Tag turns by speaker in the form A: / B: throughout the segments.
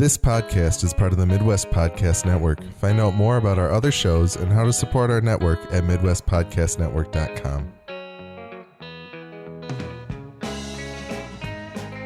A: This podcast is part of the Midwest Podcast Network. Find out more about our other shows and how to support our network at MidwestPodcastNetwork.com.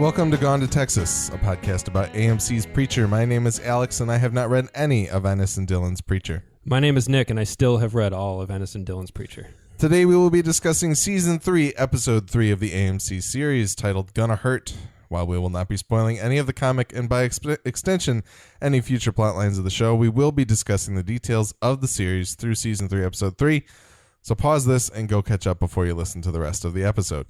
A: Welcome to Gone to Texas, a podcast about AMC's Preacher. My name is Alex, and I have not read any of Ennis and Dillon's Preacher.
B: My name is Nick, and I still have read all of Ennis and Dillon's Preacher.
A: Today we will be discussing Season 3, Episode 3 of the AMC series titled Gonna Hurt. While we will not be spoiling any of the comic and by extension any future plot lines of the show, we will be discussing the details of the series through Season 3, Episode 3. So pause this and go catch up before you listen to the rest of the episode.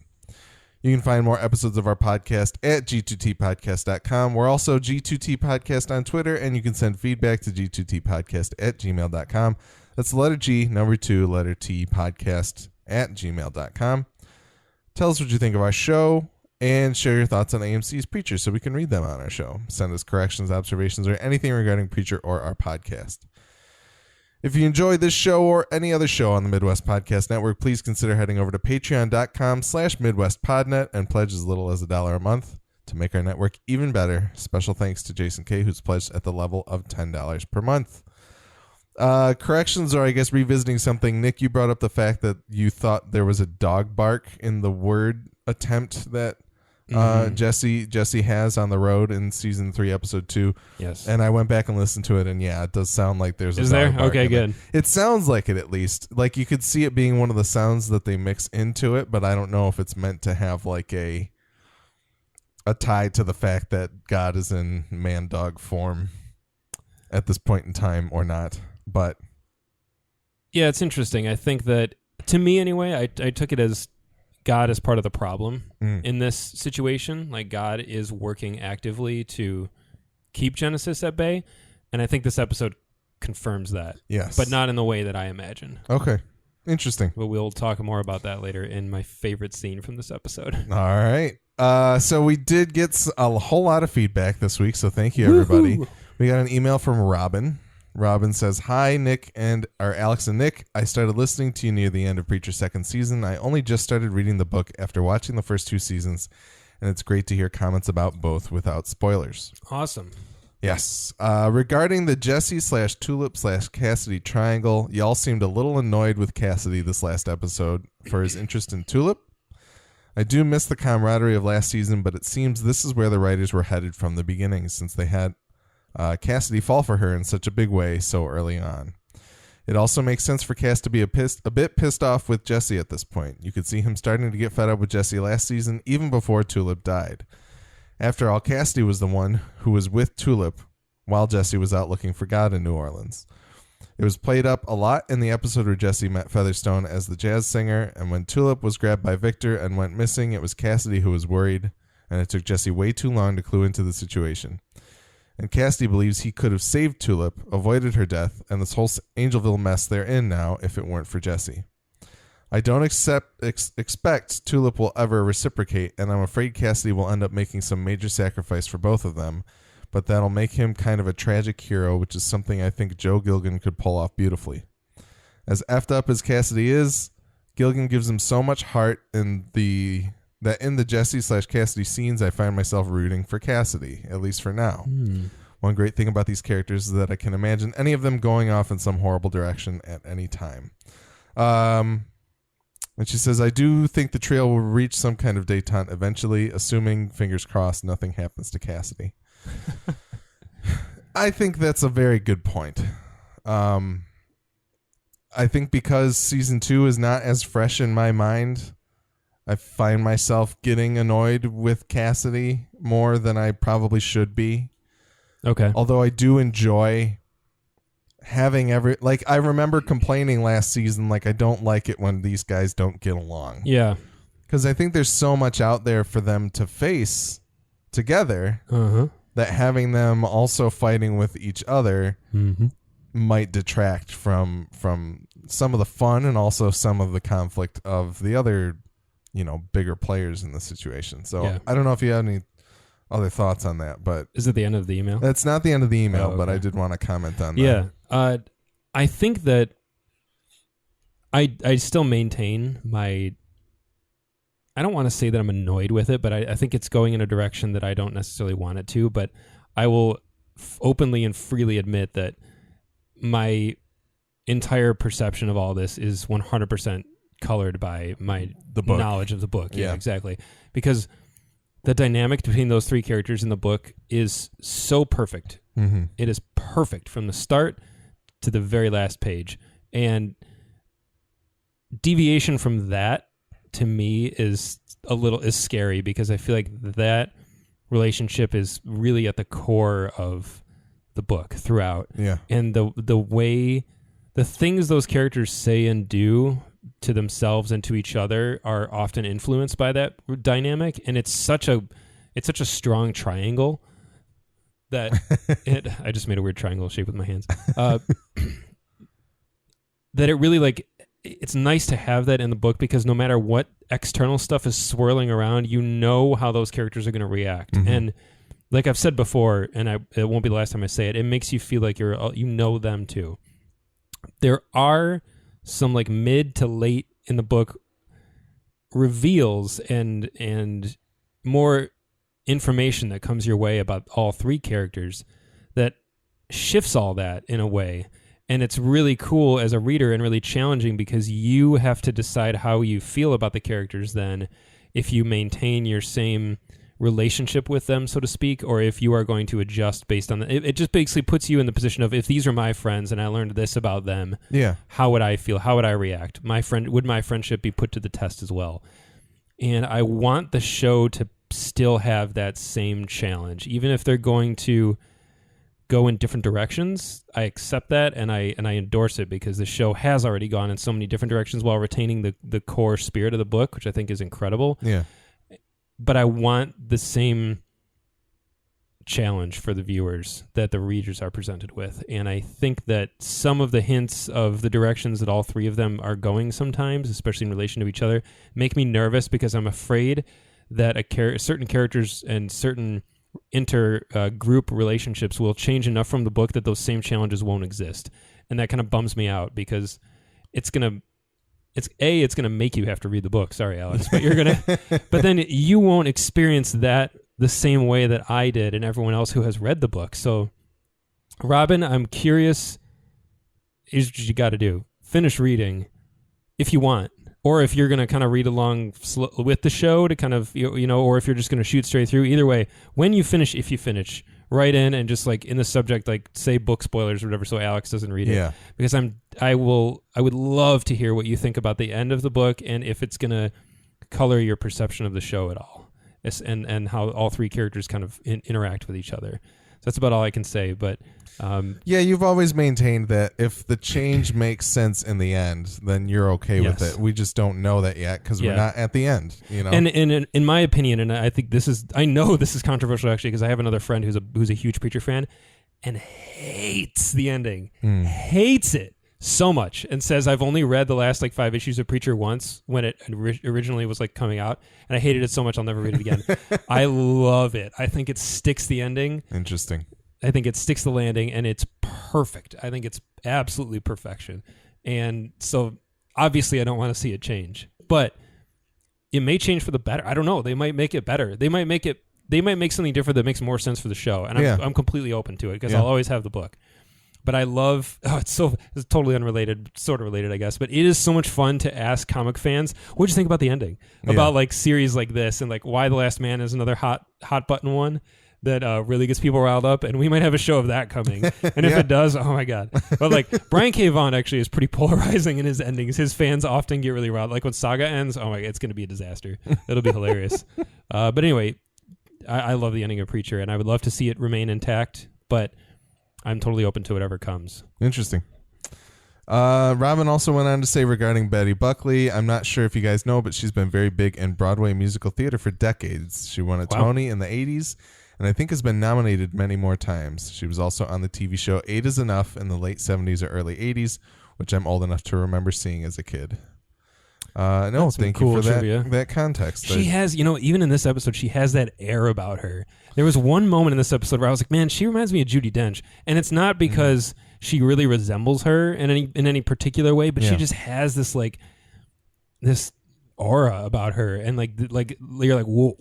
A: You can find more episodes of our podcast at g2tpodcast.com. We're also G2T Podcast on Twitter, and you can send feedback to g2tpodcast@gmail.com. That's the letter G, number 2, letter T, podcast @gmail.com. Tell us what you think of our show, and share your thoughts on AMC's Preacher so we can read them on our show. Send us corrections, observations, or anything regarding Preacher or our podcast. If you enjoy this show or any other show on the Midwest Podcast Network, please consider heading over to patreon.com/MidwestPodnet and pledge as little as $1 a month to make our network even better. Special thanks to Jason K., who's pledged at the level of $10 per month. Corrections, or I guess revisiting something. Nick, you brought up the fact that you thought there was a dog bark in the word attempt that Jesse has on the road in Season 3, Episode 2.
B: Yes.
A: And I went back and listened to it, and yeah, it does sound like there's a dog
B: there?
A: bark
B: Okay,
A: in
B: good.
A: It sounds like it, at least. Like, you could see it being one of the sounds that they mix into it, but I don't know if it's meant to have like a tie to the fact that God is in man-dog form at this point in time or not. But
B: yeah, it's interesting. I think that, to me anyway, I took it as God is part of the problem in this situation. Like, God is working actively to keep Genesis at bay, and I think this episode confirms that.
A: Yes.
B: But not in the way that I imagine.
A: Okay. Interesting.
B: But we'll talk more about that later in my favorite scene from this episode.
A: All right. So we did get a whole lot of feedback this week, so thank you, everybody.
B: Woo-hoo.
A: We got an email from Robin. Robin says, "Hi, Nick and Alex and Nick. I started listening to you near the end of Preacher's second season. I only just started reading the book after watching the first 2 seasons, and it's great to hear comments about both without spoilers."
B: Awesome.
A: Yes. Regarding the Jesse/Tulip/Cassidy triangle, y'all seemed a little annoyed with Cassidy this last episode for his interest in Tulip. I do miss the camaraderie of last season, but it seems this is where the writers were headed from the beginning, since they had Cassidy fall for her in such a big way so early on. It also makes sense for Cass to be a bit pissed off with Jesse at this point. You could see him starting to get fed up with Jesse last season, even before Tulip died. After all, Cassidy was the one who was with Tulip while Jesse was out looking for God in New Orleans. It was played up a lot in the episode where Jesse met Featherstone as the jazz singer, and when Tulip was grabbed by Victor and went missing, it was Cassidy who was worried, and it took Jesse way too long to clue into the situation. And Cassidy believes he could have saved Tulip, avoided her death, and this whole Angelville mess they're in now if it weren't for Jesse. I don't expect Tulip will ever reciprocate, and I'm afraid Cassidy will end up making some major sacrifice for both of them, but that'll make him kind of a tragic hero, which is something I think Joe Gilgun could pull off beautifully. As effed up as Cassidy is, Gilgun gives him so much heart in the Jesse/Cassidy scenes, I find myself rooting for Cassidy, at least for now. One great thing about these characters is that I can imagine any of them going off in some horrible direction at any time. And she says, I do think the trio will reach some kind of detente eventually, assuming, fingers crossed, nothing happens to Cassidy. I think that's a very good point. I think because Season 2 is not as fresh in my mind, I find myself getting annoyed with Cassidy more than I probably should be.
B: Okay.
A: Although I do enjoy having I remember complaining last season, like, I don't like it when these guys don't get along.
B: Yeah.
A: Because I think there's so much out there for them to face together that having them also fighting with each other might detract from some of the fun and also some of the conflict of the other, bigger players in the situation. So yeah. I don't know if you have any other thoughts on that, but
B: is it the end of the email?
A: That's not the end of the email, but I did want to comment on that.
B: Yeah. I think that I still maintain my, I don't want to say that I'm annoyed with it, but I think it's going in a direction that I don't necessarily want it to, but I will openly and freely admit that my entire perception of all this is 100% colored by the knowledge of the book. Yeah, exactly. Because the dynamic between those three characters in the book is so perfect. Mm-hmm. It is perfect from the start to the very last page. And deviation from that, to me, is scary, because I feel like that relationship is really at the core of the book throughout. Yeah. And the way, the things those characters say and do to themselves and to each other are often influenced by that dynamic. And it's such a strong triangle that I just made a weird triangle shape with my hands. That it really, like, it's nice to have that in the book, because no matter what external stuff is swirling around, you know how those characters are going to react. Mm-hmm. And like I've said before, and it won't be the last time I say it, it makes you feel like you know them too. There are some, like, mid to late in the book reveals and more information that comes your way about all three characters that shifts all that in a way. And it's really cool as a reader and really challenging, because you have to decide how you feel about the characters then, if you maintain your same relationship with them, so to speak, or if you are going to adjust based on it just basically puts you in the position of, if these are my friends and I learned this about them, how would I feel? How would I react? Would my friendship be put to the test as well? And I want the show to still have that same challenge, even if they're going to go in different directions. I accept that, and I endorse it, because the show has already gone in so many different directions while retaining the core spirit of the book, which I think is incredible. Yeah. But I want the same challenge for the viewers that the readers are presented with. And I think that some of the hints of the directions that all three of them are going sometimes, especially in relation to each other, make me nervous, because I'm afraid that certain characters and certain group relationships will change enough from the book that those same challenges won't exist. And that kind of bums me out, because it's going to make you have to read the book. Sorry, Alex, but then you won't experience that the same way that I did and everyone else who has read the book. So, Robin, I'm curious, here's what you got to do. Finish reading if you want, or if you're going to kind of read along with the show to kind of, or if you're just going to shoot straight through. Either way, if you finish, write in and just, like, in the subject, like, say book spoilers or whatever, so Alex doesn't read it. Because I would love to hear what you think about the end of the book, and if it's going to color your perception of the show at all, and how all three characters kind of interact with each other. So that's about all I can say. But
A: you've always maintained that if the change makes sense in the end, then you're okay with it. We just don't know that yet, because we're not at the end.
B: And in my opinion, and I think I know this is controversial, actually, because I have another friend who's a huge Preacher fan and hates the ending, hates it so much, and says, I've only read the last, like, 5 issues of Preacher once when it originally was, like, coming out, and I hated it so much I'll never read it again. I love it. I think it sticks the ending.
A: Interesting.
B: I think it sticks the landing, and it's perfect. I think it's absolutely perfection. And so obviously I don't want to see it change, but it may change for the better. I don't know. They might make it better. They might make something different that makes more sense for the show. And I'm completely open to it, because I'll always have the book. But I love, it's totally unrelated, sort of related, I guess, but it is so much fun to ask comic fans, what'd you think about the ending? About, like, series like this, and, like, Why the Last Man is another hot button one that really gets people riled up, and we might have a show of that coming. And if it does, oh my God. But, like, Brian K. Vaughan actually is pretty polarizing in his endings. His fans often get really riled. Like, when Saga ends, oh my God, it's going to be a disaster. It'll be hilarious. But anyway, I love the ending of Preacher, and I would love to see it remain intact, but I'm totally open to whatever comes.
A: Interesting. Robin also went on to say regarding Betty Buckley, I'm not sure if you guys know, but she's been very big in Broadway musical theater for decades. She won a Tony in the 80s, and I think has been nominated many more times. She was also on the TV show 8 is Enough in the late 70s or early 80s, which I'm old enough to remember seeing as a kid. Thank you for that context.
B: She has, even in this episode, she has that air about her. There was one moment in this episode where I was like, man, she reminds me of Judi Dench. And it's not because she really resembles her in any particular way, but she just has this, like, this aura about her. And, like you're like, whoa,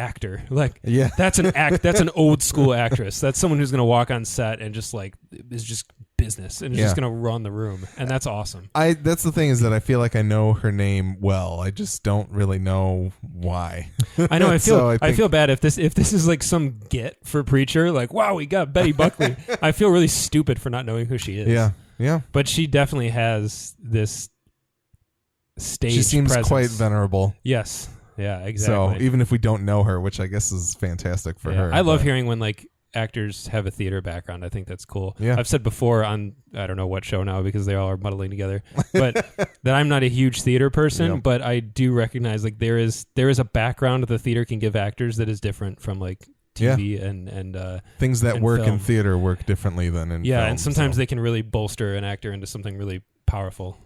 B: actor. Like,
A: Yeah.
B: that's an old school actress. That's someone who's going to walk on set and just like is just business and is just going to run the room, and that's awesome.
A: That's the thing, is that I feel like I know her name well. I just don't really know why.
B: I know. I
A: I
B: feel bad if this is like some get for Preacher. Like, wow, we got Betty Buckley. I feel really stupid for not knowing who she is.
A: Yeah. Yeah.
B: But she definitely has this stage.
A: She seems
B: presence.
A: quite venerable.
B: Yes. Yeah. Exactly.
A: So even if we don't know her, which I guess is fantastic for her.
B: I love hearing when like actors have a theater background. I think that's cool.
A: Yeah.
B: I've said before on I don't know what show now because they all are muddling together, but that I'm not a huge theater person,
A: Yep.
B: but I do recognize like there is a background the theater can give actors that is different from like TV and
A: things that
B: and
A: work
B: film.
A: in theater work differently than in film,
B: and sometimes
A: so.
B: they can really bolster an actor into something really powerful.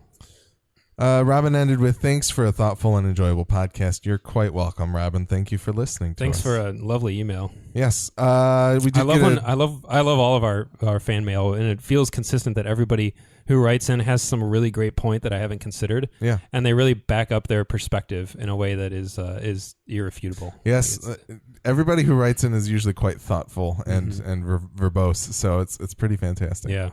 A: Robin ended with, thanks for a thoughtful and enjoyable podcast. You're quite welcome, Robin. Thank you for listening to
B: Thanks
A: us.
B: for a lovely email.
A: Yes. We did
B: I love all of our fan mail, and it feels consistent that everybody who writes in has some really great point that I haven't considered.
A: Yeah.
B: And they really back up their perspective in a way that is irrefutable.
A: Yes. Everybody who writes in is usually quite thoughtful and verbose, so it's pretty fantastic.
B: Yeah.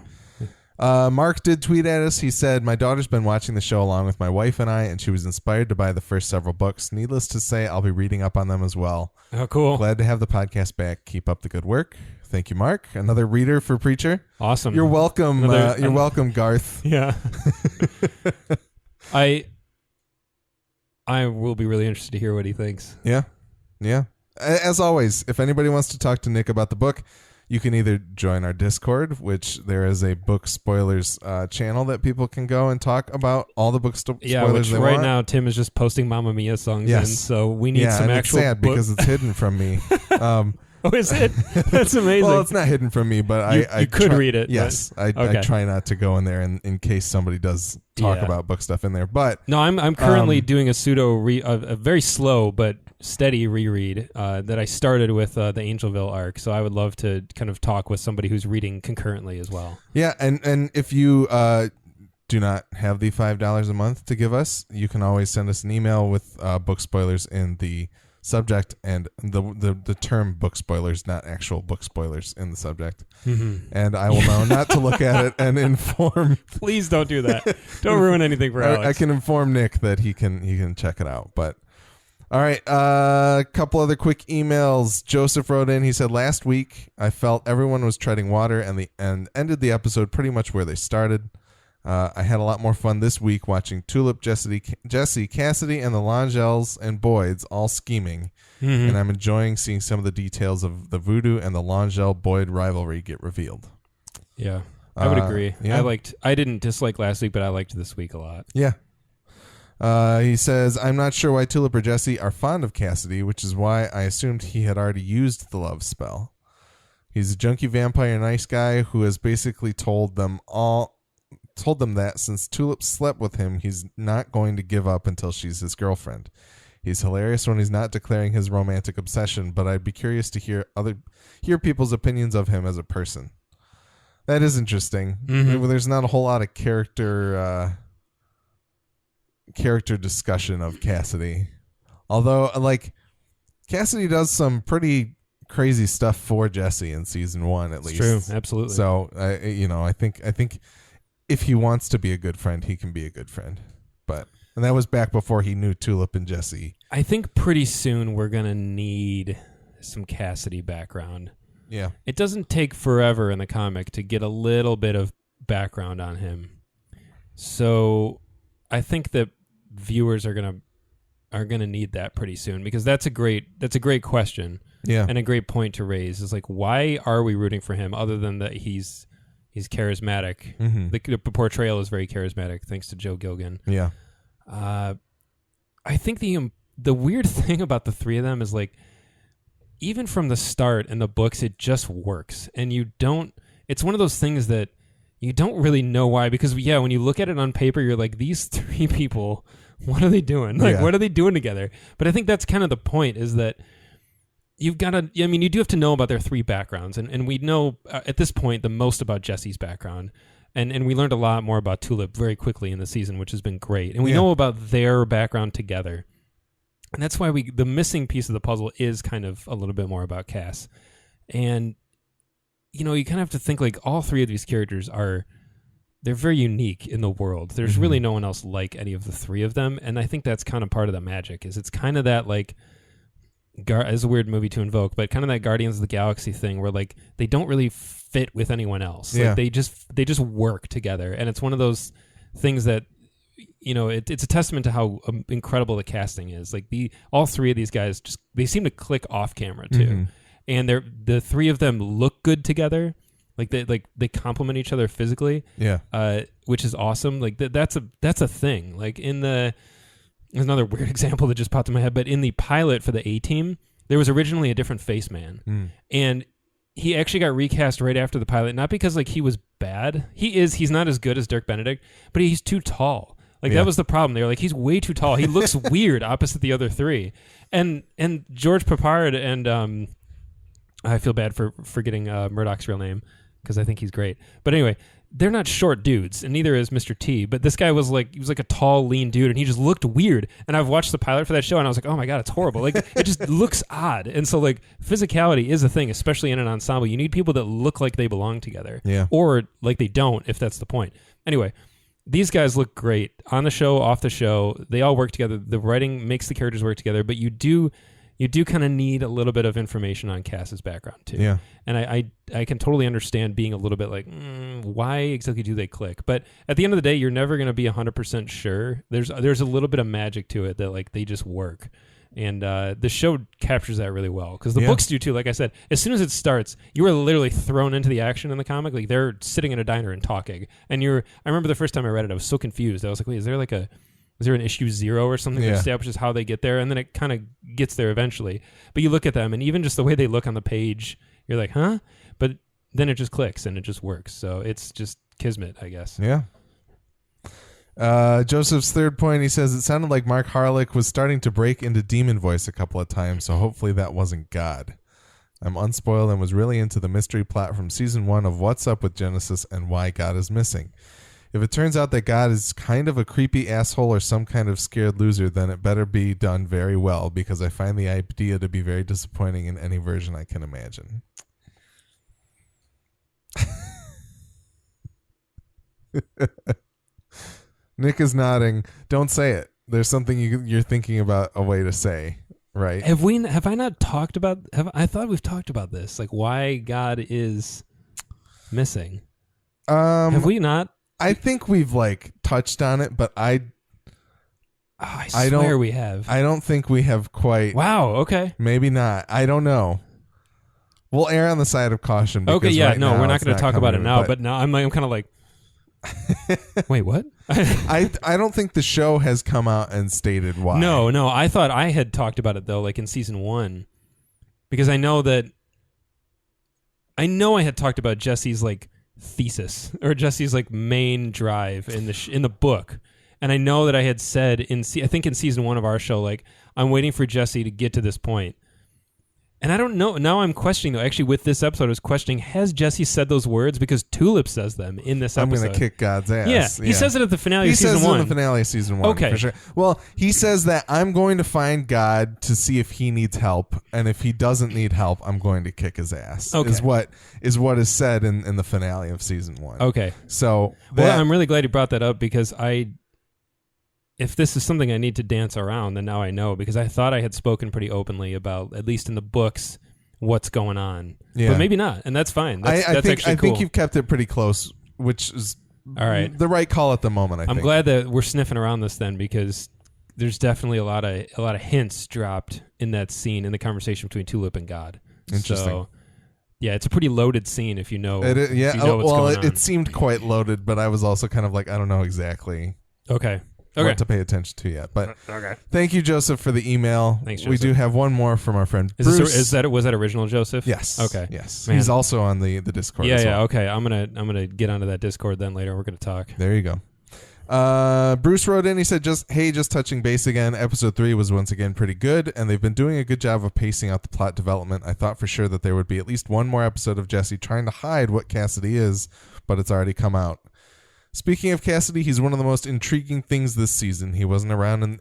A: Mark did tweet at us. He said, my daughter's been watching the show along with my wife and I, and she was inspired to buy the first several books. Needless to say, I'll be reading up on them as well.
B: Oh, cool.
A: Glad to have the podcast back. Keep up the good work. Thank you, Mark. Another reader for Preacher.
B: Awesome.
A: You're welcome. You're welcome, Garth.
B: Yeah. I will be really interested to hear what he thinks.
A: Yeah. Yeah. As always, if anybody wants to talk to Nick about the book, you can either join our Discord, which there is a book spoilers channel that people can go and talk about all the book spoilers
B: which
A: they
B: right
A: want.
B: now Tim is just posting Mamma Mia songs in, so we need some
A: and
B: actual
A: it's sad because it's hidden from me.
B: Oh, is it? That's amazing.
A: Well, it's not hidden from me, but I
B: could read it.
A: Yes, I try not to go in there in case somebody does talk about book stuff in there. But
B: no, I'm currently doing a very slow but steady reread that I started with the Angelville arc. So I would love to kind of talk with somebody who's reading concurrently as well. Yeah,
A: and if you do not have the $5 a month to give us, you can always send us an email with book spoilers in the subject and the term book spoilers, not actual book spoilers, in the subject. And I will know not to look at it and inform.
B: Please don't do that. Don't ruin anything for Alex.
A: I can inform Nick that he can check it out. But all right, a couple other quick emails. Joseph wrote in. He said, last week I felt everyone was treading water and ended the episode pretty much where they started. I had a lot more fun this week watching Tulip, Jesse, Cassidy, and the Langels and Boyds all scheming, and I'm enjoying seeing some of the details of the Voodoo and the Langell-Boyd rivalry get revealed.
B: Yeah, I would agree.
A: Yeah.
B: I didn't dislike last week, but I liked this week a lot.
A: Yeah. He says, I'm not sure why Tulip or Jesse are fond of Cassidy, which is why I assumed he had already used the love spell. He's a junkie vampire nice guy who has basically told them that since Tulip slept with him, he's not going to give up until she's his girlfriend. He's hilarious when he's not declaring his romantic obsession, but I'd be curious to hear people's opinions of him as a person. That is interesting. There's not a whole lot of character discussion of Cassidy. Although, like, Cassidy does some pretty crazy stuff for Jesse in season 1, at least.
B: True, absolutely.
A: So, I think if he wants to be a good friend, he can be a good friend. And that was back before he knew Tulip and Jesse.
B: I think pretty soon we're going to need some Cassidy background.
A: Yeah.
B: It doesn't take forever in the comic to get a little bit of background on him. So I think that viewers are going to need that pretty soon, because that's a great question.
A: Yeah.
B: And a great point to raise is like, why are we rooting for him other than that he's charismatic? The portrayal is very charismatic thanks to Joe Gilgan.
A: Yeah.
B: I think the weird thing about the three of them is, like, even from the start in the books, it just works. And it's one of those things that you don't really know why, because when you look at it on paper, you're like, these three people, what are they doing? Like, what are they doing together? But I think that's kind of the point, is that you do have to know about their three backgrounds. And we know at this point the most about Jesse's background. And we learned a lot more about Tulip very quickly in the season, which has been great. And we know about their background together. And that's why the missing piece of the puzzle is kind of a little bit more about Cass. And, you know, you kind of have to think like all three of these characters they're very unique in the world. There's really no one else like any of the three of them. And I think that's kind of part of the magic is it's kind of that like, it's a weird movie to invoke, but kind of that Guardians of the Galaxy thing where like they don't really fit with anyone else.
A: Yeah.
B: Like they just work together. And it's one of those things that, you know, it's a testament to how incredible the casting is. Like all three of these guys they seem to click off camera too. And the three of them look good together. Like they complement each other physically.
A: Yeah.
B: Which is awesome. Like that's a thing. Like there's another weird example that just popped in my head, but in the pilot for the A-Team, there was originally a different face man. And he actually got recast right after the pilot, not because like he was bad. He's not as good as Dirk Benedict, but he's too tall. Like that was the problem. They were like, he's way too tall. He looks weird opposite the other three. And George Papard and I feel bad for forgetting Murdoch's real name because I think he's great. But anyway, they're not short dudes, and neither is Mr. T. But this guy was like a tall, lean dude, and he just looked weird. And I've watched the pilot for that show, and I was like, oh my god, it's horrible. Like it just looks odd. And so like physicality is a thing, especially in an ensemble. You need people that look like they belong together, or like they don't, if that's the point. Anyway. These guys look great on the show, off the show. They all work together. The writing makes the characters work together, but you do kind of need a little bit of information on Cass's background too.
A: Yeah.
B: And I can totally understand being a little bit like, why exactly do they click? But at the end of the day, you're never going to be 100% sure. There's a little bit of magic to it that like they just work. And the show captures that really well because the books do too. Like I said, as soon as it starts, you are literally thrown into the action in the comic. Like they're sitting in a diner and talking. And I remember the first time I read it, I was so confused. I was like, wait, is there an issue 0 or something that establishes how they get there? And then it kind of gets there eventually. But you look at them, and even just the way they look on the page, you're like, huh? But then it just clicks and it just works. So it's just kismet, I guess.
A: Yeah. Joseph's third point, he says it sounded like Mark Harlick was starting to break into demon voice a couple of times, so hopefully that wasn't God. I'm unspoiled and was really into the mystery plot from season 1 of What's Up with Genesis and why God is missing. If it turns out that God is kind of a creepy asshole or some kind of scared loser, then it better be done very well, because I find the idea to be very disappointing in any version I can imagine. Nick is nodding. Don't say it. There's something you're thinking about a way to say, right?
B: Have I not talked about? I thought we've talked about this, like why God is missing. Have we not?
A: I think we've like touched on it, but I
B: swear we have.
A: I don't think we have quite.
B: Wow. Okay.
A: Maybe not. I don't know. We'll err on the side of caution.
B: Okay. Yeah.
A: Right
B: no, we're not going to talk about it now.
A: But
B: but now I'm kind of like. Wait, what?
A: I don't think the show has come out and stated why.
B: No. I thought I had talked about it though, like in season 1, because I know I had talked about Jesse's like thesis or Jesse's like main drive in the book, and I know that I had said I think in season 1 of our show, like I'm waiting for Jesse to get to this point. And I don't know. Now I'm questioning, though. Actually, with this episode, I was questioning, has Jesse said those words? Because Tulip says them in this episode.
A: I'm going to kick God's ass.
B: Yeah, he says it at the finale of season 1.
A: He says it in the finale of season 1,
B: okay.
A: For sure. Well, he says that I'm going to find God to see if he needs help, and if he doesn't need help, I'm going to kick his ass, is what is said in the finale of season 1.
B: Okay.
A: So
B: I'm really glad you brought that up, because if this is something I need to dance around, then now I know, because I thought I had spoken pretty openly about, at least in the books, what's going on. Yeah. But maybe not, and that's fine. That's actually cool.
A: I think you've kept it pretty close, which is
B: all right.
A: The right call at the moment,
B: I'm glad that we're sniffing around this then, because there's definitely a lot of hints dropped in that scene, in the conversation between Tulip and God.
A: Interesting.
B: So, yeah, it's a pretty loaded scene if you know.
A: If you
B: know what's going on.
A: It seemed quite loaded, but I was also kind of like, I don't know exactly.
B: Okay.
A: What to pay attention to yet. But
B: okay.
A: Thank you, Joseph, for the email.
B: Thanks, Joseph.
A: We do have one more from our friend Bruce.
B: Was that original Joseph?
A: Yes.
B: Okay.
A: Yes.
B: Man.
A: He's also on the Discord.
B: Yeah,
A: as well.
B: Okay. I'm gonna get onto that Discord then later. We're gonna talk.
A: There you go. Bruce wrote in. He said, just touching base again. Episode 3 was once again pretty good, and they've been doing a good job of pacing out the plot development. I thought for sure that there would be at least one more episode of Jesse trying to hide what Cassidy is, but it's already come out. Speaking of Cassidy, he's one of the most intriguing things this season. He wasn't around in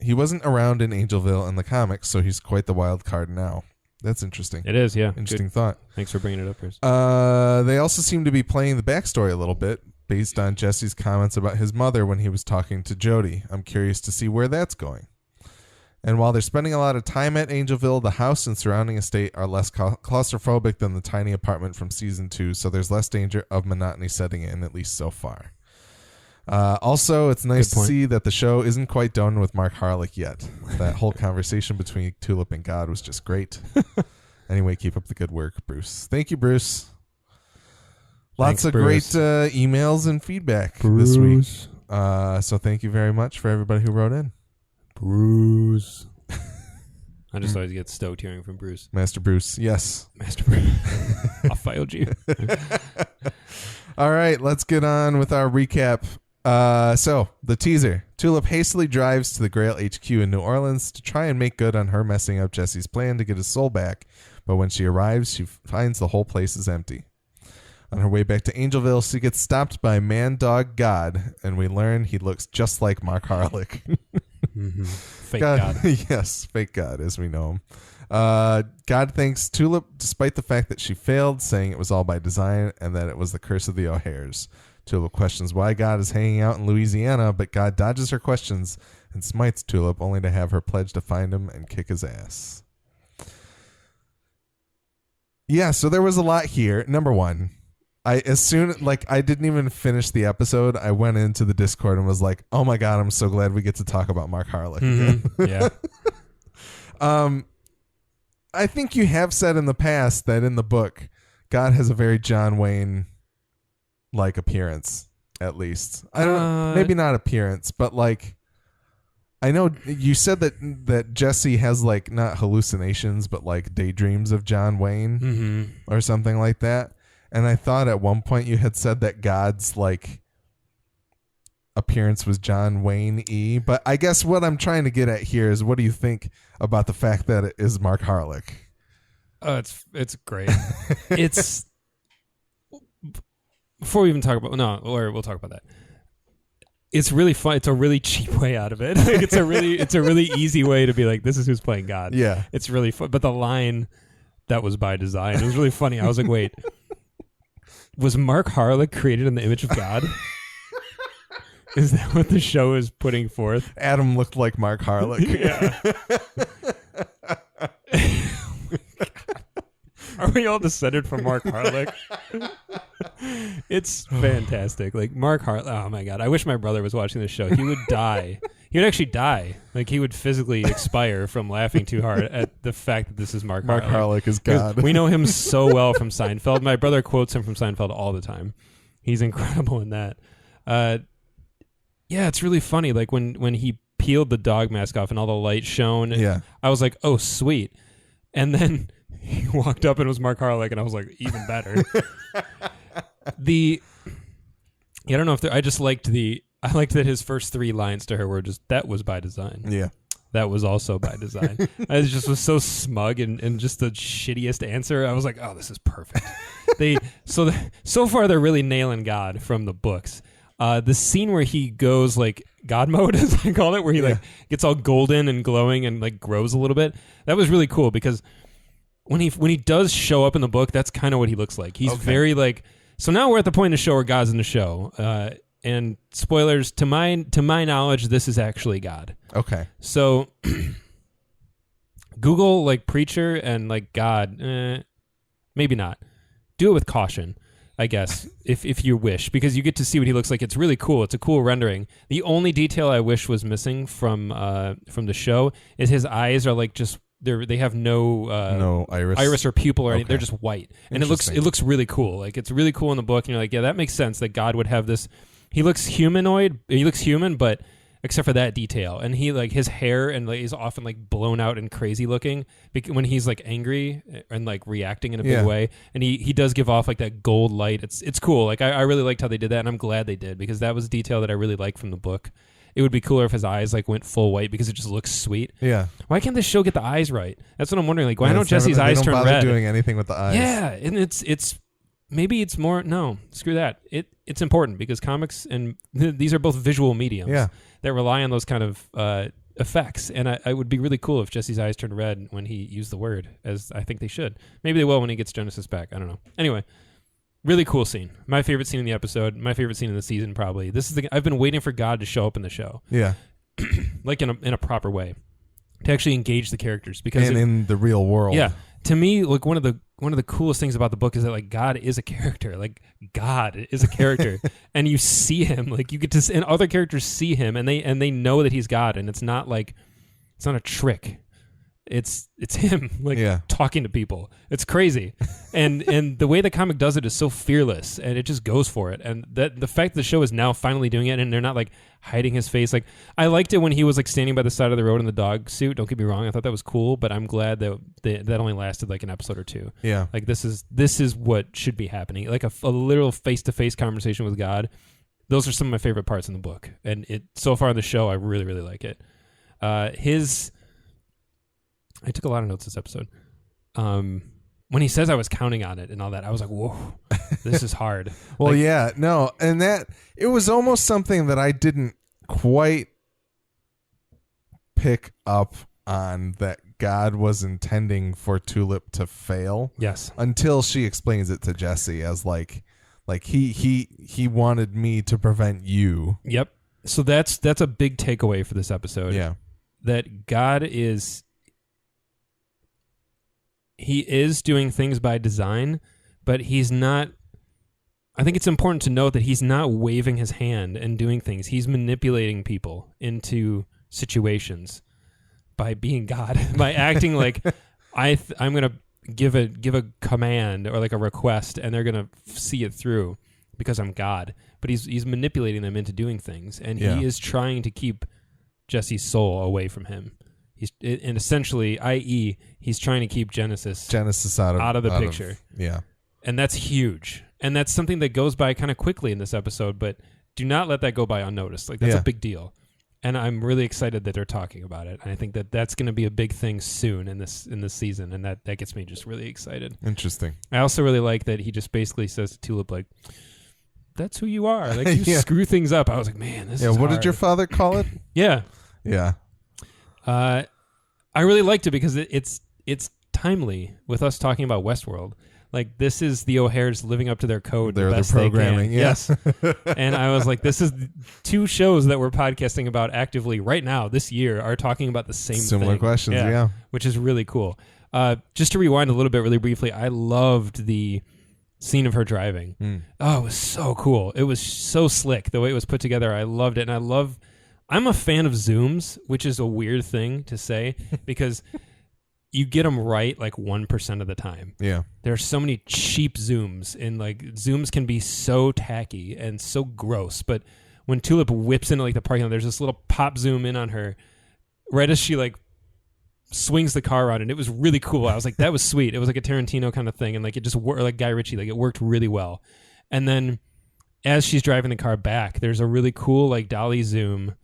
A: he wasn't around in Angelville in the comics, so he's quite the wild card now. That's interesting.
B: It is, yeah.
A: Interesting thought.
B: Thanks for bringing it up, Bruce.
A: They also seem to be playing the backstory a little bit based on Jesse's comments about his mother when he was talking to Jody. I'm curious to see where that's going. And while they're spending a lot of time at Angelville, the house and surrounding estate are less claustrophobic than the tiny apartment from season 2, so there's less danger of monotony setting in, at least so far. Also, it's nice to see that the show isn't quite done with Mark Harlick yet. That whole conversation between Tulip and God was just great. Anyway, keep up the good work, Bruce. Thank you, Bruce. Lots of Bruce. Great emails and feedback this week. So thank you very much for everybody who wrote in.
B: Bruce. I just always get stoked hearing from Bruce.
A: Master Bruce, yes.
B: Master Bruce. I failed you.
A: All right, let's get on with our recap. So, the teaser. Tulip hastily drives to the Grail HQ in New Orleans to try and make good on her messing up Jesse's plan to get his soul back, but when she arrives, she finds the whole place is empty. On her way back to Angelville, she gets stopped by Man-Dog God, and we learn he looks just like Mark Harlick.
B: Mm-hmm. Fake God.
A: Yes, fake God, as we know him. God thanks Tulip despite the fact that she failed, saying it was all by design and that it was the curse of the O'Hares. Tulip questions why God is hanging out in Louisiana, but God dodges her questions and smites Tulip, only to have her pledge to find him and kick his ass. Yeah, so there was a lot here. Number one, I didn't even finish the episode. I went into the Discord and was like, "Oh my God, I'm so glad we get to talk about Mark Harlick."
B: Mm-hmm. Yeah.
A: I think you have said in the past that in the book, God has a very John Wayne like appearance, at least. I don't know, maybe not appearance, but like I know you said that Jesse has like not hallucinations, but like daydreams of John Wayne or something like that. And I thought at one point you had said that God's like appearance was John Wayne-y. But I guess what I'm trying to get at here is, what do you think about the fact that it is Mark Harlick?
B: Oh, it's great. It's before we even talk about we'll talk about that. It's really fun. It's a really cheap way out of it. Like, it's a really easy way to be like, this is who's playing God.
A: Yeah,
B: it's really fun. But the line that was by design, it was really funny. I was like, wait. Was Mark Harlick created in the image of God? Is that what the show is putting forth?
A: Adam looked like Mark Harlick.
B: Yeah. Are we all descended from Mark Harlick? It's fantastic. Like Mark Harlick. Oh my God. I wish my brother was watching this show. He would die. He would actually die. Like he would physically expire from laughing too hard at the fact that this is Mark Harlick.
A: Mark Harlick is God.
B: We know him so well from Seinfeld. My brother quotes him from Seinfeld all the time. He's incredible in that. Yeah, it's really funny. Like when he peeled the dog mask off and all the light shone.
A: Yeah.
B: I was like, oh, sweet. And then he walked up and it was Mark Harlick, and I was like, even better. I don't know if I liked that his first 3 lines to her were just, that was by design.
A: Yeah.
B: That was also by design. I just was so smug and just the shittiest answer. I was like, oh, this is perfect. So far they're really nailing God from the books. The scene where he goes like God mode, as I call it, where he like gets all golden and glowing and like grows a little bit. That was really cool because when he does show up in the book, that's kind of what he looks like. He's very like. So now we're at the point in the show where God's in the show. And spoilers, to my knowledge, this is actually God. Okay. So Google like preacher and like God, maybe not. Do it with caution, I guess, if you wish, because you get to see what he looks like. It's really cool. It's a cool rendering. The only detail I wish was missing from the show is his eyes are like just they have no iris or pupil or anything. They're just white, and it looks really cool. Like it's really cool in the book, and you're like, yeah, that makes sense that God would have this. He looks humanoid. He looks human, but except for that detail, and he like his hair and like, he's often like blown out and crazy looking when he's like angry and like reacting in a big way. And he does give off like that gold light. It's cool. Like I really liked how they did that, and I'm glad they did because that was a detail that I really liked from the book. It would be cooler if his eyes like went full white because it just looks sweet. Yeah. Why can't this show get the eyes right? That's what I'm wondering. Like, why don't Jesse's eyes turn red? They don't bother
A: doing anything with the eyes.
B: Yeah, and it's maybe it's more. No, screw that. It's important because comics and these are both visual mediums that rely on those kind of effects. And I would be really cool if Jesse's eyes turned red when he used the word, as I think they should. Maybe they will when he gets Genesis back. I don't know. Anyway, really cool scene. My favorite scene in the episode. My favorite scene in the season, probably. This is I've been waiting for God to show up in the show.
A: Yeah.
B: Like in a proper way, to actually engage the characters, because
A: in the real world.
B: Yeah, to me, like one of the coolest things about the book is that like God is a character. Like God is a character, and you see him. Like you get to, and other characters see him, and they know that he's God, and it's not a trick. It's him talking to people. It's crazy, and the way the comic does it is so fearless, and it just goes for it. And that the fact that the show is now finally doing it, and they're not like hiding his face. Like I liked it when he was like standing by the side of the road in the dog suit. Don't get me wrong, I thought that was cool, but I'm glad that that only lasted like an episode or two.
A: Yeah,
B: like this is what should be happening. Like a literal face-to-face conversation with God. Those are some of my favorite parts in the book, and it so far in the show, I really really like it. I took a lot of notes this episode. When he says I was counting on it and all that, I was like, whoa, this is hard.
A: Well, yeah, no. And that, it was almost something that I didn't quite pick up on, that God was intending for Tulip to fail.
B: Yes.
A: Until she explains it to Jesse as like he wanted me to prevent you.
B: Yep. So that's a big takeaway for this episode.
A: Yeah.
B: That God is... He is doing things by design, but he's not... I think it's important to note that he's not waving his hand and doing things. He's manipulating people into situations by being God, by acting like I'm going to give a command or like a request, and they're going to see it through because I'm God. But he's manipulating them into doing things, and he is trying to keep Jesse's soul away from him. And essentially, i.e., he's trying to keep Genesis out of the picture.
A: Yeah.
B: And that's huge. And that's something that goes by kind of quickly in this episode, but do not let that go by unnoticed. Like, that's a big deal. And I'm really excited that they're talking about it. And I think that that's going to be a big thing soon in this season, and that gets me just really excited.
A: Interesting.
B: I also really like that he just basically says to Tulip, like, that's who you are. Like, you screw things up. I was like, man, this is
A: what
B: hard.
A: Did your father call it?
B: Yeah.
A: Yeah.
B: I really liked it because it's timely with us talking about Westworld. Like, this is the O'Hares living up to their code.
A: Their programming,
B: yes. And I was like, this is two shows that we're podcasting about actively right now this year are talking about the same
A: Similar
B: thing.
A: questions, yeah.
B: Which is really cool. Just to rewind a little bit really briefly, I loved the scene of her driving. Oh, it was so cool. It was so slick, the way it was put together. I loved it. And I'm a fan of zooms, which is a weird thing to say because you get them right like 1% of the time.
A: Yeah.
B: There are so many cheap zooms, and like zooms can be so tacky and so gross. But when Tulip whips into like the parking lot, there's this little pop zoom in on her right as she like swings the car around, and it was really cool. I was like, that was sweet. It was like a Tarantino kind of thing, and like it just worked, like Guy Ritchie, like it worked really well. And then as she's driving the car back, there's a really cool like dolly zoom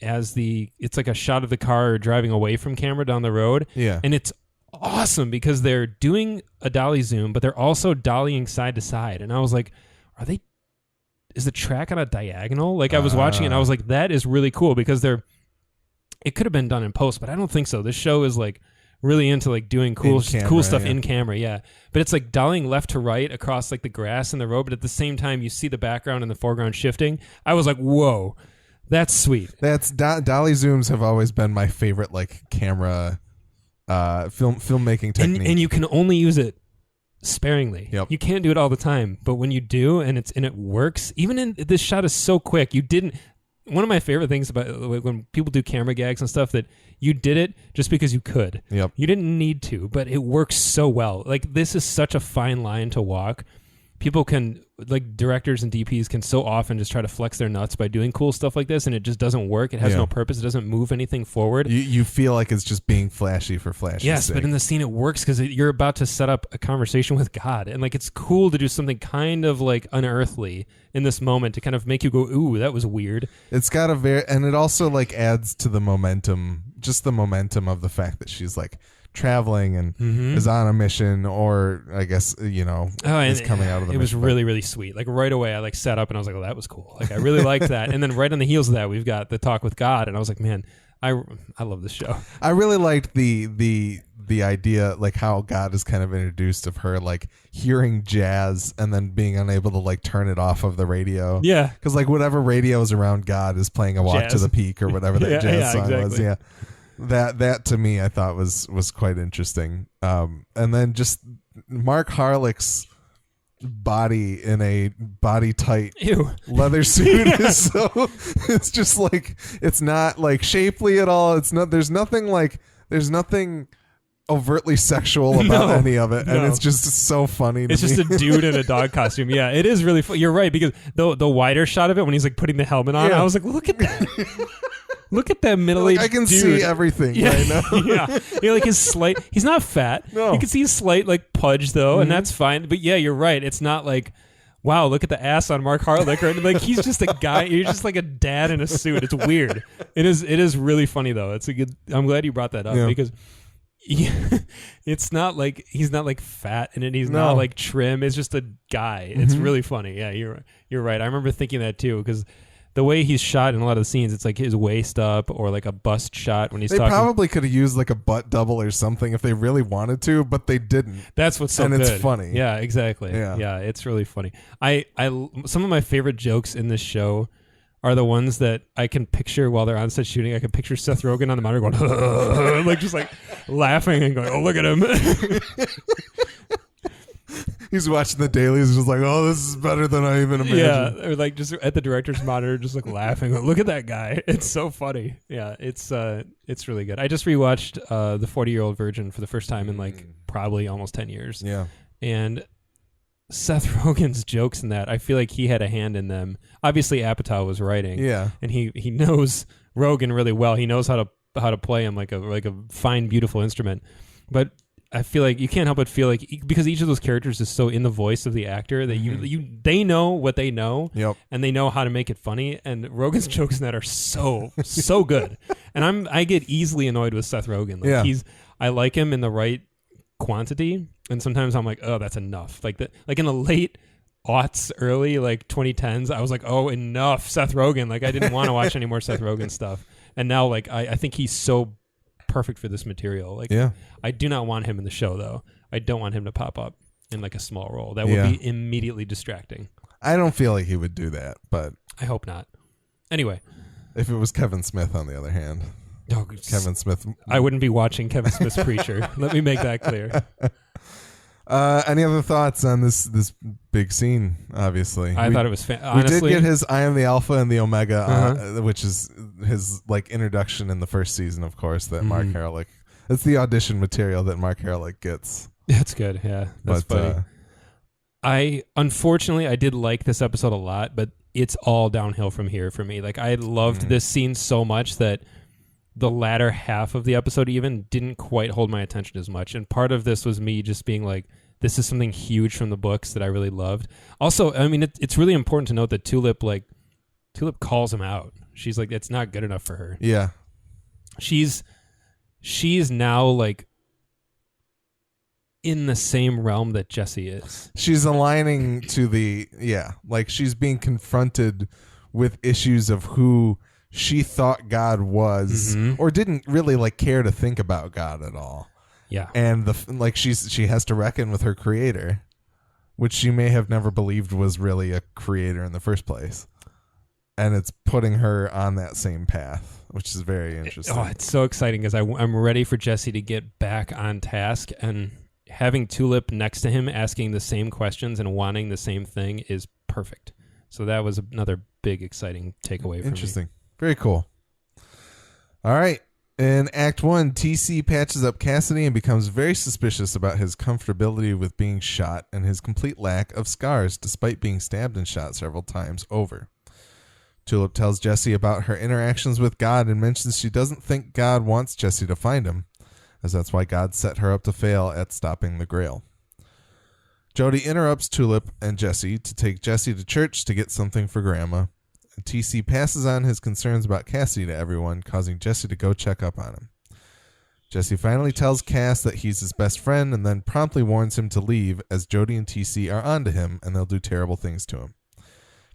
B: it's like a shot of the car driving away from camera down the road.
A: Yeah.
B: And it's awesome because they're doing a dolly zoom, but they're also dollying side to side. And I was like, is the track on a diagonal? Like I was watching it and I was like, that is really cool because it could have been done in post, but I don't think so. This show is like really into like doing cool stuff in camera. Yeah. But it's like dollying left to right across like the grass and the road. But at the same time, you see the background and the foreground shifting. I was like, whoa. That's sweet.
A: That's dolly zooms have always been my favorite, like camera, filmmaking technique.
B: And you can only use it sparingly.
A: Yep.
B: You can't do it all the time, but when you do, and it works. Even in this shot is so quick. One of my favorite things about when people do camera gags and stuff, that you did it just because you could.
A: Yep.
B: You didn't need to, but it works so well. Like this is such a fine line to walk. People can, like directors and DPs can so often just try to flex their nuts by doing cool stuff like this, and it just doesn't work. It has no purpose. It doesn't move anything forward.
A: You feel like it's just being flashy for flashy.
B: Yes, but in the scene it works because you're about to set up a conversation with God, and like it's cool to do something kind of like unearthly in this moment to kind of make you go, ooh, that was weird.
A: It's got and it also like adds to the momentum, just the momentum of the fact that she's like traveling and is on a mission, or I guess is coming out of the mission.
B: It was really, really sweet. Like right away I like sat up and I was like, oh, that was cool. Like I really liked that. And then right on the heels of that we've got the talk with God, and I was like, man, I love this show.
A: I really liked the idea, like how God is kind of introduced of her like hearing jazz and then being unable to like turn it off of the radio.
B: Yeah,
A: because like whatever radio is around God is playing a Walk to the Peak or whatever that jazz song was. Yeah, that to me I thought was quite interesting. And then just Mark Harlick's body in a body tight leather suit is so it's just like it's not like shapely at all. There's nothing overtly sexual about any of it, and it's just so funny.
B: It's just a dude in a dog costume. Yeah, it is really fun. You're right, because the wider shot of it when he's like putting the helmet on, I was like, look at that. Look at that middle-aged
A: I can
B: dude.
A: See everything right now.
B: Like his slight. He's not fat.
A: No.
B: You can see his slight like pudge though, and that's fine. But yeah, you're right. It's not like, wow, look at the ass on Mark Harlick. Or like he's just a guy. You're just like a dad in a suit. It's weird. It is really funny though. It's a good. I'm glad you brought that up because. It's not like he's not like fat in it. He's not like trim. It's just a guy. It's really funny. Yeah, you're right. I remember thinking that too because the way he's shot in a lot of the scenes, it's like his waist up or like a bust shot when he's talking. They
A: probably could have used like a butt double or something if they really wanted to, but they didn't.
B: That's what's so
A: good.
B: And
A: it's funny.
B: Yeah, exactly. Yeah, it's really funny. I some of my favorite jokes in this show are the ones that I can picture while they're on set shooting. I can picture Seth Rogen on the monitor going, like just like laughing and going, oh, look at him.
A: He's watching the dailies, just like, oh, this is better than I even imagined.
B: Yeah, or like just at the director's monitor, just like laughing. Look at that guy. It's so funny. Yeah, it's really good. I just rewatched the 40-Year-Old Virgin for the first time in like probably almost 10 years.
A: Yeah.
B: And Seth Rogen's jokes in that, I feel like he had a hand in them. Obviously, Apatow was writing.
A: Yeah.
B: And he knows Rogen really well. He knows how to play him like a fine, beautiful instrument. But I feel like you can't help but feel like because each of those characters is so in the voice of the actor that they know what they know, and they know how to make it funny. And Rogen's jokes in that are so good. And I get easily annoyed with Seth Rogen. Like I like him in the right quantity, and sometimes I'm like, oh, that's enough. Like in the late aughts, early like 2010s, I was like, oh, enough, Seth Rogen. Like I didn't want to watch any more Seth Rogen stuff. And now like I think he's so perfect for this material. Like I do not want him in the show though. I don't want him to pop up in like a small role. That would be immediately distracting.
A: I don't feel like he would do that, but
B: I hope not. Anyway,
A: if it was Kevin Smith on the other hand.
B: Oh,
A: Kevin Smith.
B: I wouldn't be watching Kevin Smith's Preacher. Let me make that clear.
A: Any other thoughts on this big scene? Obviously,
B: I thought it was
A: honestly, we did get his "I am the Alpha and the Omega," which is his like introduction in the first season, of course. That Mark Harlick. It's the audition material that Mark Harlick gets.
B: That's good. Yeah, that's funny. Unfortunately, I did like this episode a lot, but it's all downhill from here for me. Like I loved this scene so much that the latter half of the episode even didn't quite hold my attention as much. And part of this was me just being like, this is something huge from the books that I really loved. Also, I mean, it's really important to note that Tulip calls him out. She's like, it's not good enough for her.
A: Yeah.
B: She's now like in the same realm that Jesse is.
A: She's aligning to like she's being confronted with issues of who she thought God was, or didn't really like care to think about God at all.
B: Yeah,
A: and she has to reckon with her creator, which she may have never believed was really a creator in the first place, and it's putting her on that same path, which is very interesting.
B: Oh, it's so exciting because I'm ready for Jesse to get back on task, and having Tulip next to him asking the same questions and wanting the same thing is perfect. So that was another big exciting takeaway for me.
A: Interesting. Very cool. All right. In Act 1, TC patches up Cassidy and becomes very suspicious about his comfortability with being shot and his complete lack of scars despite being stabbed and shot several times over. Tulip tells Jesse about her interactions with God and mentions she doesn't think God wants Jesse to find him, as that's why God set her up to fail at stopping the Grail. Jody interrupts Tulip and Jesse to take Jesse to church to get something for Gran'ma. TC passes on his concerns about Cassidy to everyone, causing Jesse to go check up on him. Jesse finally tells Cass that he's his best friend and then promptly warns him to leave as Jody and TC are onto him and they'll do terrible things to him.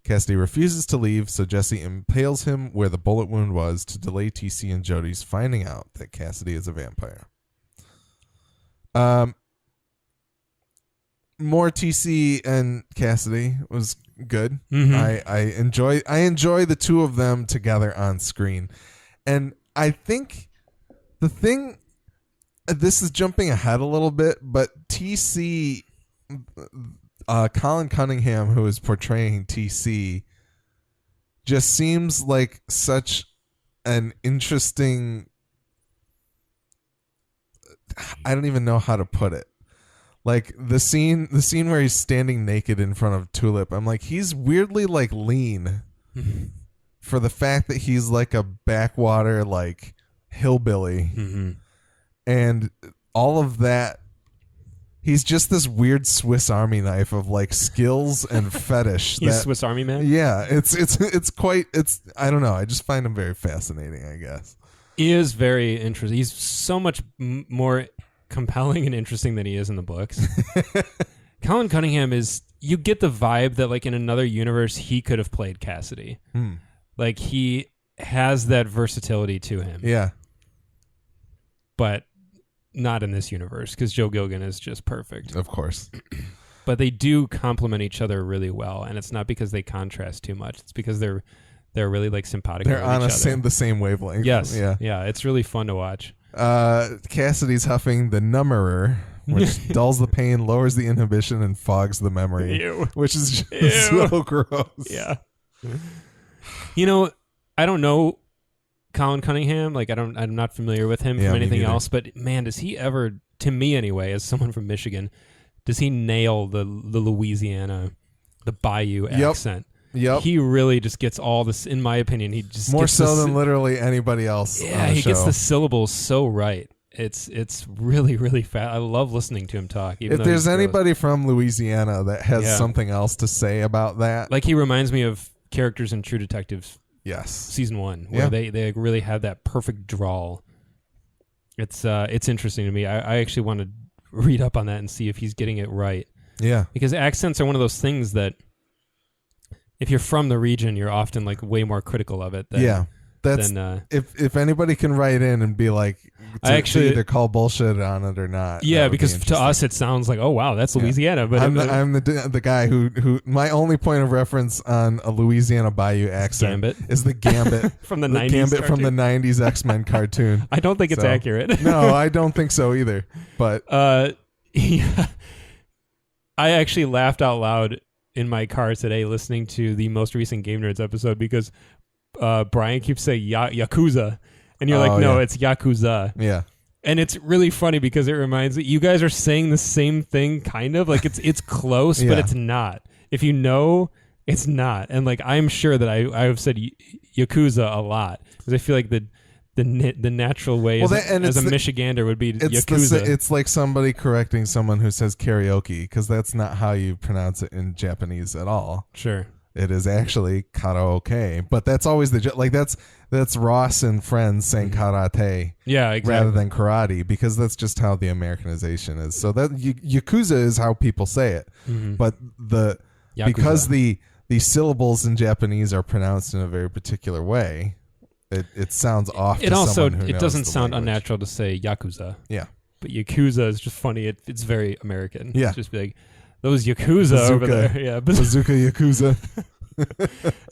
A: Cassidy refuses to leave, so Jesse impales him where the bullet wound was to delay TC and Jody's finding out that Cassidy is a vampire. More TC and Cassidy was good.
B: Mm-hmm.
A: I enjoy the two of them together on screen. And I think the thing, this is jumping ahead a little bit, but TC, Colin Cunningham, who is portraying TC, just seems like such an interesting, I don't even know how to put it. Like the scene where he's standing naked in front of Tulip, I'm like, he's weirdly like lean for the fact that he's like a backwater like hillbilly, and all of that. He's just this weird Swiss Army knife of like skills and fetish.
B: He's Swiss Army man.
A: Yeah, it's quite. I don't know. I just find him very fascinating, I guess.
B: He is very interesting. He's so much more compelling and interesting than he is in the books. Colin Cunningham is, you get the vibe that like in another universe he could have played Cassidy. Like he has that versatility to him.
A: Yeah.
B: But not in this universe because Joe Gilgan is just perfect.
A: Of course.
B: But they do complement each other really well, and it's not because they contrast too much. It's because they're really like simpatico.
A: They're on the same wavelength.
B: Yes. Yeah. It's really fun to watch.
A: Cassidy's huffing the numberer, which dulls the pain, lowers the inhibition, and fogs the memory.
B: Ew.
A: Which is just so gross.
B: Yeah. You know, I don't know Colin Cunningham. Like I'm not familiar with him from anything else, but man, does he ever, to me anyway, as someone from Michigan, does he nail the Louisiana, the Bayou accent?
A: Yep.
B: He really just gets all this, in my opinion, he just
A: more
B: gets
A: so than literally anybody else.
B: Yeah,
A: on the
B: he
A: show.
B: gets the syllables so right. It's really, really fast. I love listening to him talk.
A: If there's anybody from Louisiana that has something else to say about that.
B: Like he reminds me of characters in True Detective
A: Yes.
B: season 1, where they really have that perfect drawl. It's interesting to me. I actually want to read up on that and see if he's getting it right.
A: Yeah.
B: Because accents are one of those things that if you're from the region, you're often like way more critical of it.
A: If anybody can write in and be like, to either call bullshit on it or not.
B: Yeah, because to us it sounds like, oh wow, that's Louisiana. But
A: I'm the guy who my only point of reference on a Louisiana Bayou accent is the Gambit
B: from the 90s
A: Gambit
B: cartoon.
A: from the 90s X-Men cartoon.
B: I don't think it's accurate.
A: No, I don't think so either. But
B: yeah. I actually laughed out loud in my car today listening to the most recent Game Nerds episode because Brian keeps saying Yakuza, and you're like, no, it's Yakuza.
A: Yeah.
B: And it's really funny because it reminds me, you guys are saying the same thing, kind of like it's close, but it's not. If you know, it's not. And like I'm sure that I have said Yakuza a lot because I feel like the natural way as a Michigander would be Yakuza.
A: It's like somebody correcting someone who says karaoke because that's not how you pronounce it in Japanese at all.
B: Sure.
A: It is actually karaoke, but that's always that's Ross and Friends saying karate, rather than karate, because that's just how the Americanization is. So that Yakuza is how people say it, but because the syllables in Japanese are pronounced in a very particular way, it sounds off.
B: It
A: to
B: also
A: someone who knows
B: doesn't
A: the
B: sound
A: language.
B: unnatural to say Yakuza.
A: Yeah,
B: but Yakuza is just funny. It's very American.
A: Yeah,
B: it's just be like, those Yakuza over there. Yeah.
A: Bazooka Yakuza.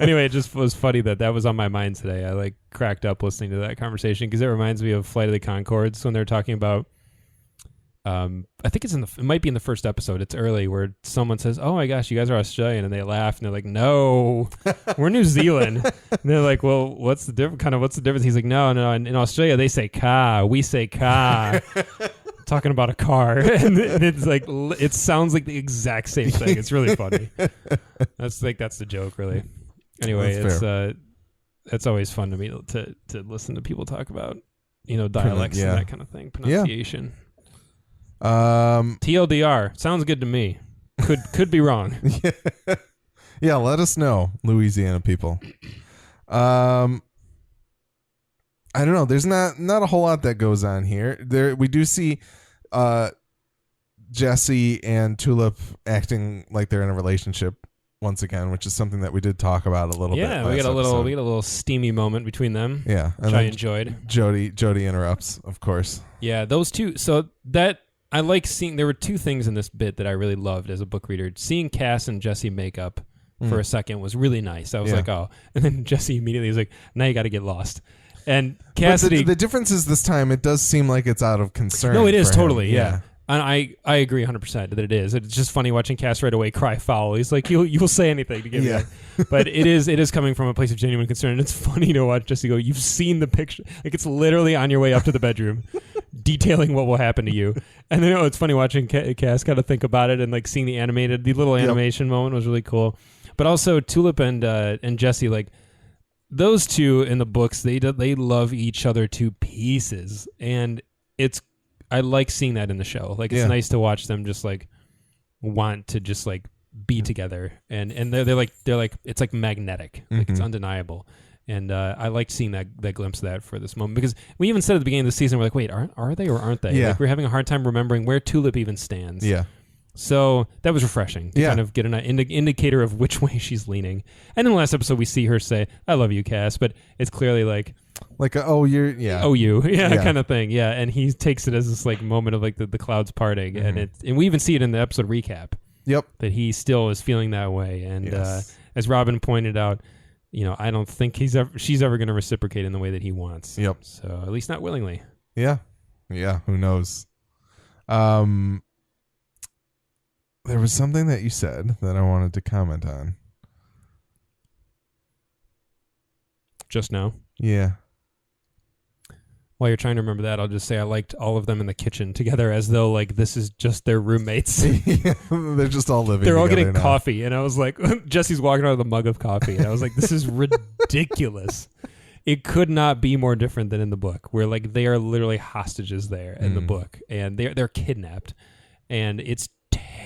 B: Anyway, it just was funny that was on my mind today. I like cracked up listening to that conversation because it reminds me of Flight of the Conchords when they're talking about, I think it might be in the first episode. It's early where someone says, oh my gosh, you guys are Australian. And they laugh and they're like, no, we're New Zealand. And they're like, well, what's the difference? He's like, no, in Australia, they say car. We say car. Talking about a car, and it's like it sounds like the exact same thing. It's really funny. That's the joke, really. Anyway, it's always fun to me to listen to people talk about dialects and that kind of thing, pronunciation. TLDR sounds good to me. Could be wrong.
A: Yeah, let us know, Louisiana people. I don't know. There's not a whole lot that goes on here. We do see Jesse and Tulip acting like they're in a relationship once again, which is something that we did talk about a little bit.
B: Yeah, we got a little steamy moment between them.
A: Yeah,
B: which I enjoyed.
A: Jody interrupts, of course.
B: Yeah, those two. So that I like seeing. There were two things in this bit that I really loved as a book reader. Seeing Cass and Jesse make up for a second was really nice. I was like, oh, and then Jesse immediately was like, now you got to get lost. And Cassidy.
A: But the difference is this time it does seem like it's out of concern.
B: No, it is totally.
A: Him.
B: Yeah. And I agree 100% that it is. It's just funny watching Cass right away cry foul. He's like, you'll say anything to get me. But it is coming from a place of genuine concern. And it's funny to watch Jesse go, you've seen the picture. Like, it's literally on your way up to the bedroom detailing what will happen to you. And then it's funny watching Cass kind of think about it and like seeing the little animation moment was really cool. But also Tulip and Jesse, like those two in the books, they love each other to pieces. And I like seeing that in the show. Like, it's nice to watch them just like want to just like be together, and they're like it's like magnetic, like it's undeniable. And I liked seeing that glimpse of that for this moment, because we even said at the beginning of the season, we're like, wait, are they or aren't they?
A: Yeah.
B: Like, we're having a hard time remembering where Tulip even stands.
A: Yeah.
B: So that was refreshing to kind of get an indicator of which way she's leaning. And in the last episode, we see her say, "I love you, Cass," but it's clearly like you kind of thing. Yeah, and he takes it as this like moment of like the clouds parting, and we even see it in the episode recap.
A: Yep,
B: that he still is feeling that way, and as Robin pointed out, I don't think she's ever going to reciprocate in the way that he wants.
A: Yep.
B: So at least not willingly.
A: Yeah. Who knows? There was something that you said that I wanted to comment on.
B: Just now?
A: Yeah.
B: While you're trying to remember that, I'll just say I liked all of them in the kitchen together as though like this is just their roommates.
A: They're just all living
B: They're all getting
A: now.
B: coffee. And I was like, Jesse's walking around with a mug of coffee. And I was like, this is ridiculous. It could not be more different than in the book, where like they are literally hostages there in the book. And they're kidnapped. And it's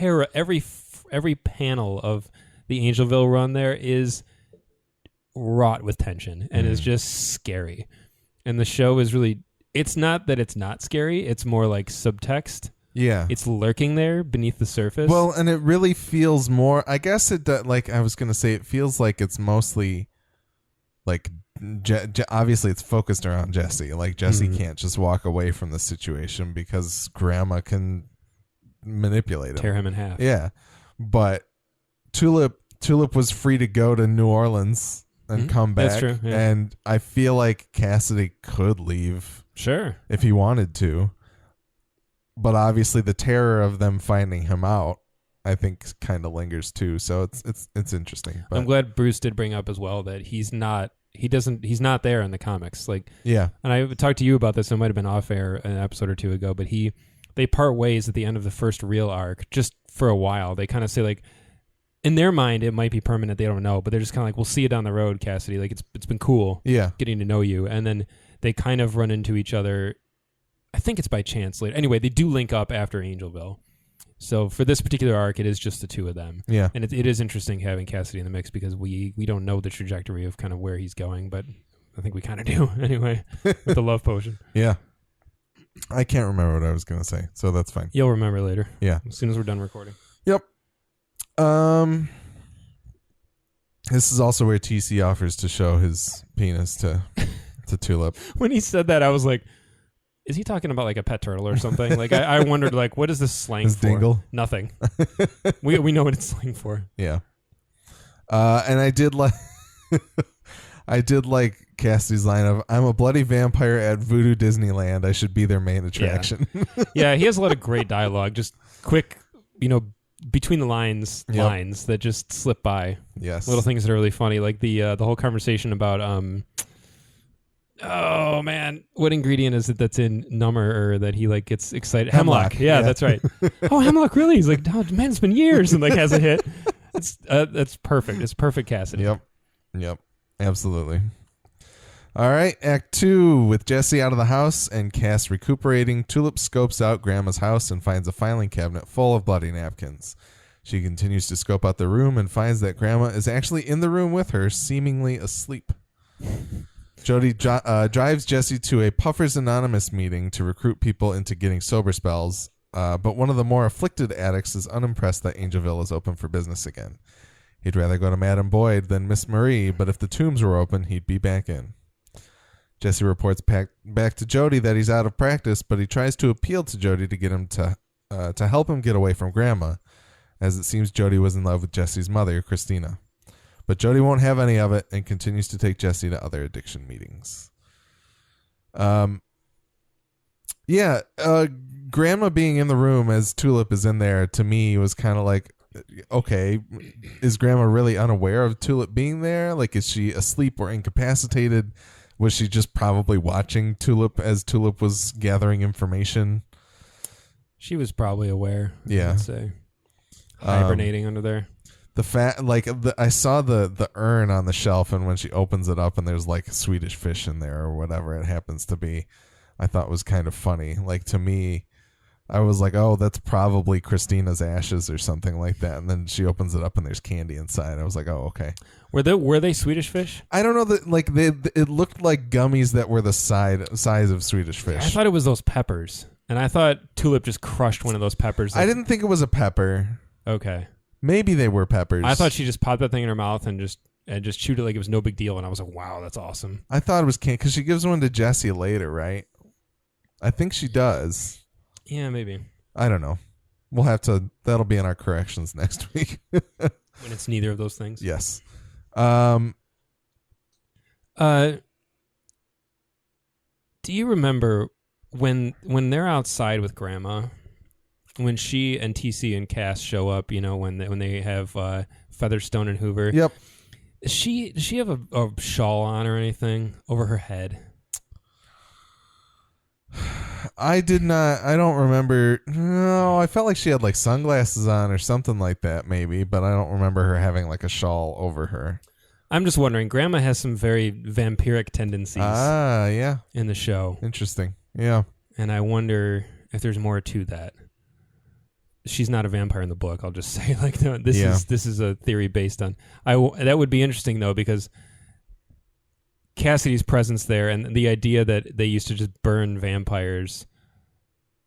B: every panel of the Angelville run there is wrought with tension and is just scary. And the show is really, it's not that it's not scary, it's more like subtext.
A: Yeah.
B: It's lurking there beneath the surface.
A: Well, and it really feels more, I guess it like I was going to say, it feels like it's mostly like obviously it's focused around Jesse. Like Jesse can't just walk away from the situation because Gran'ma can manipulate him,
B: tear him in half.
A: Yeah, but Tulip was free to go to New Orleans and come back.
B: That's true. Yeah.
A: And I feel like Cassidy could leave,
B: sure,
A: if he wanted to. But obviously, the terror of them finding him out, I think, kind of lingers too. So it's interesting. But
B: I'm glad Bruce did bring up as well that he's not there in the comics. Like,
A: yeah,
B: and I talked to you about this. It might have been off air an episode or two ago, but they part ways at the end of the first real arc just for a while. They kind of say like, in their mind, it might be permanent. They don't know, but they're just kind of like, we'll see you down the road, Cassidy. Like it's been cool, getting to know you. And then they kind of run into each other. I think it's by chance later. Anyway, they do link up after Angelville. So for this particular arc, it is just the two of them.
A: Yeah,
B: and it is interesting having Cassidy in the mix because we don't know the trajectory of kind of where he's going, but I think we kind of do anyway with the love potion.
A: Yeah. I can't remember what I was going to say, so that's fine.
B: You'll remember later.
A: Yeah.
B: As soon as we're done recording.
A: Yep. This is also where TC offers to show his penis to Tulip.
B: When he said that, I was like, is he talking about like a pet turtle or something? Like I wondered like, what is this slang
A: his
B: for?
A: Dingle?
B: Nothing. we know what it's slang for.
A: Yeah. And I did like Cassidy's line of, "I'm a bloody vampire at Voodoo Disneyland. I should be their main attraction."
B: Yeah, he has a lot of great dialogue. Just quick, between the lines that just slip by.
A: Yes.
B: Little things that are really funny, like the whole conversation about oh man, what ingredient is it that's in number or that he like gets excited? Hemlock. Yeah, that's right. Oh, hemlock, really? He's like, oh man, it's been years, and like has a hit. That's perfect. It's perfect Cassidy.
A: Yep. Absolutely. All right, Act 2. With Jesse out of the house and Cass recuperating, Tulip scopes out Gran'ma's house and finds a filing cabinet full of bloody napkins. She continues to scope out the room and finds that Gran'ma is actually in the room with her, seemingly asleep. Jody drives Jesse to a Puffers Anonymous meeting to recruit people into getting sober spells, but one of the more afflicted addicts is unimpressed that Angelville is open for business again. He'd rather go to Madame Boyd than Miss Marie, but if the tombs were open, he'd be back in. Jesse reports back to Jody that he's out of practice, but he tries to appeal to Jody to get him to help him get away from Gran'ma, as it seems Jody was in love with Jesse's mother, Christina. But Jody won't have any of it and continues to take Jesse to other addiction meetings. Gran'ma being in the room as Tulip is in there, to me, was kind of like, okay, is Gran'ma really unaware of Tulip being there? Like, is she asleep or incapacitated? Was she just probably watching Tulip as Tulip was gathering information?
B: She was probably aware.
A: Yeah.
B: I'd say. Hibernating under there.
A: I saw the urn on the shelf, and when she opens it up and there's like Swedish fish in there or whatever it happens to be, I thought was kind of funny. Like, to me, I was like, oh, that's probably Christina's ashes or something like that. And then she opens it up and there's candy inside. I was like, oh, okay.
B: Were they Swedish fish?
A: I don't know that. Like, it looked like gummies that were the size of Swedish fish.
B: I thought it was those peppers, and I thought Tulip just crushed one of those peppers.
A: I didn't think it was a pepper.
B: Okay.
A: Maybe they were peppers.
B: I thought she just popped that thing in her mouth and just chewed it like it was no big deal. And I was like, wow, that's awesome.
A: I thought it was candy because she gives one to Jesse later, right? I think she does.
B: Yeah, maybe.
A: I don't know. We'll have to. That'll be in our corrections next week.
B: When it's neither of those things.
A: Yes.
B: Do you remember when they're outside with Gran'ma, when she and TC and Cass show up? You know, when they have Featherstone and Hoover.
A: Yep.
B: Does she have a shawl on or anything over her head?
A: I did not. I don't remember. No, I felt like she had like sunglasses on or something like that, maybe. But I don't remember her having like a shawl over her.
B: I'm just wondering. Gran'ma has some very vampiric tendencies.
A: Ah, yeah.
B: In the show.
A: Interesting. Yeah.
B: And I wonder if there's more to that. She's not a vampire in the book. I'll just say, like, no, this is a theory based on. That would be interesting though, because Cassidy's presence there and the idea that they used to just burn vampires,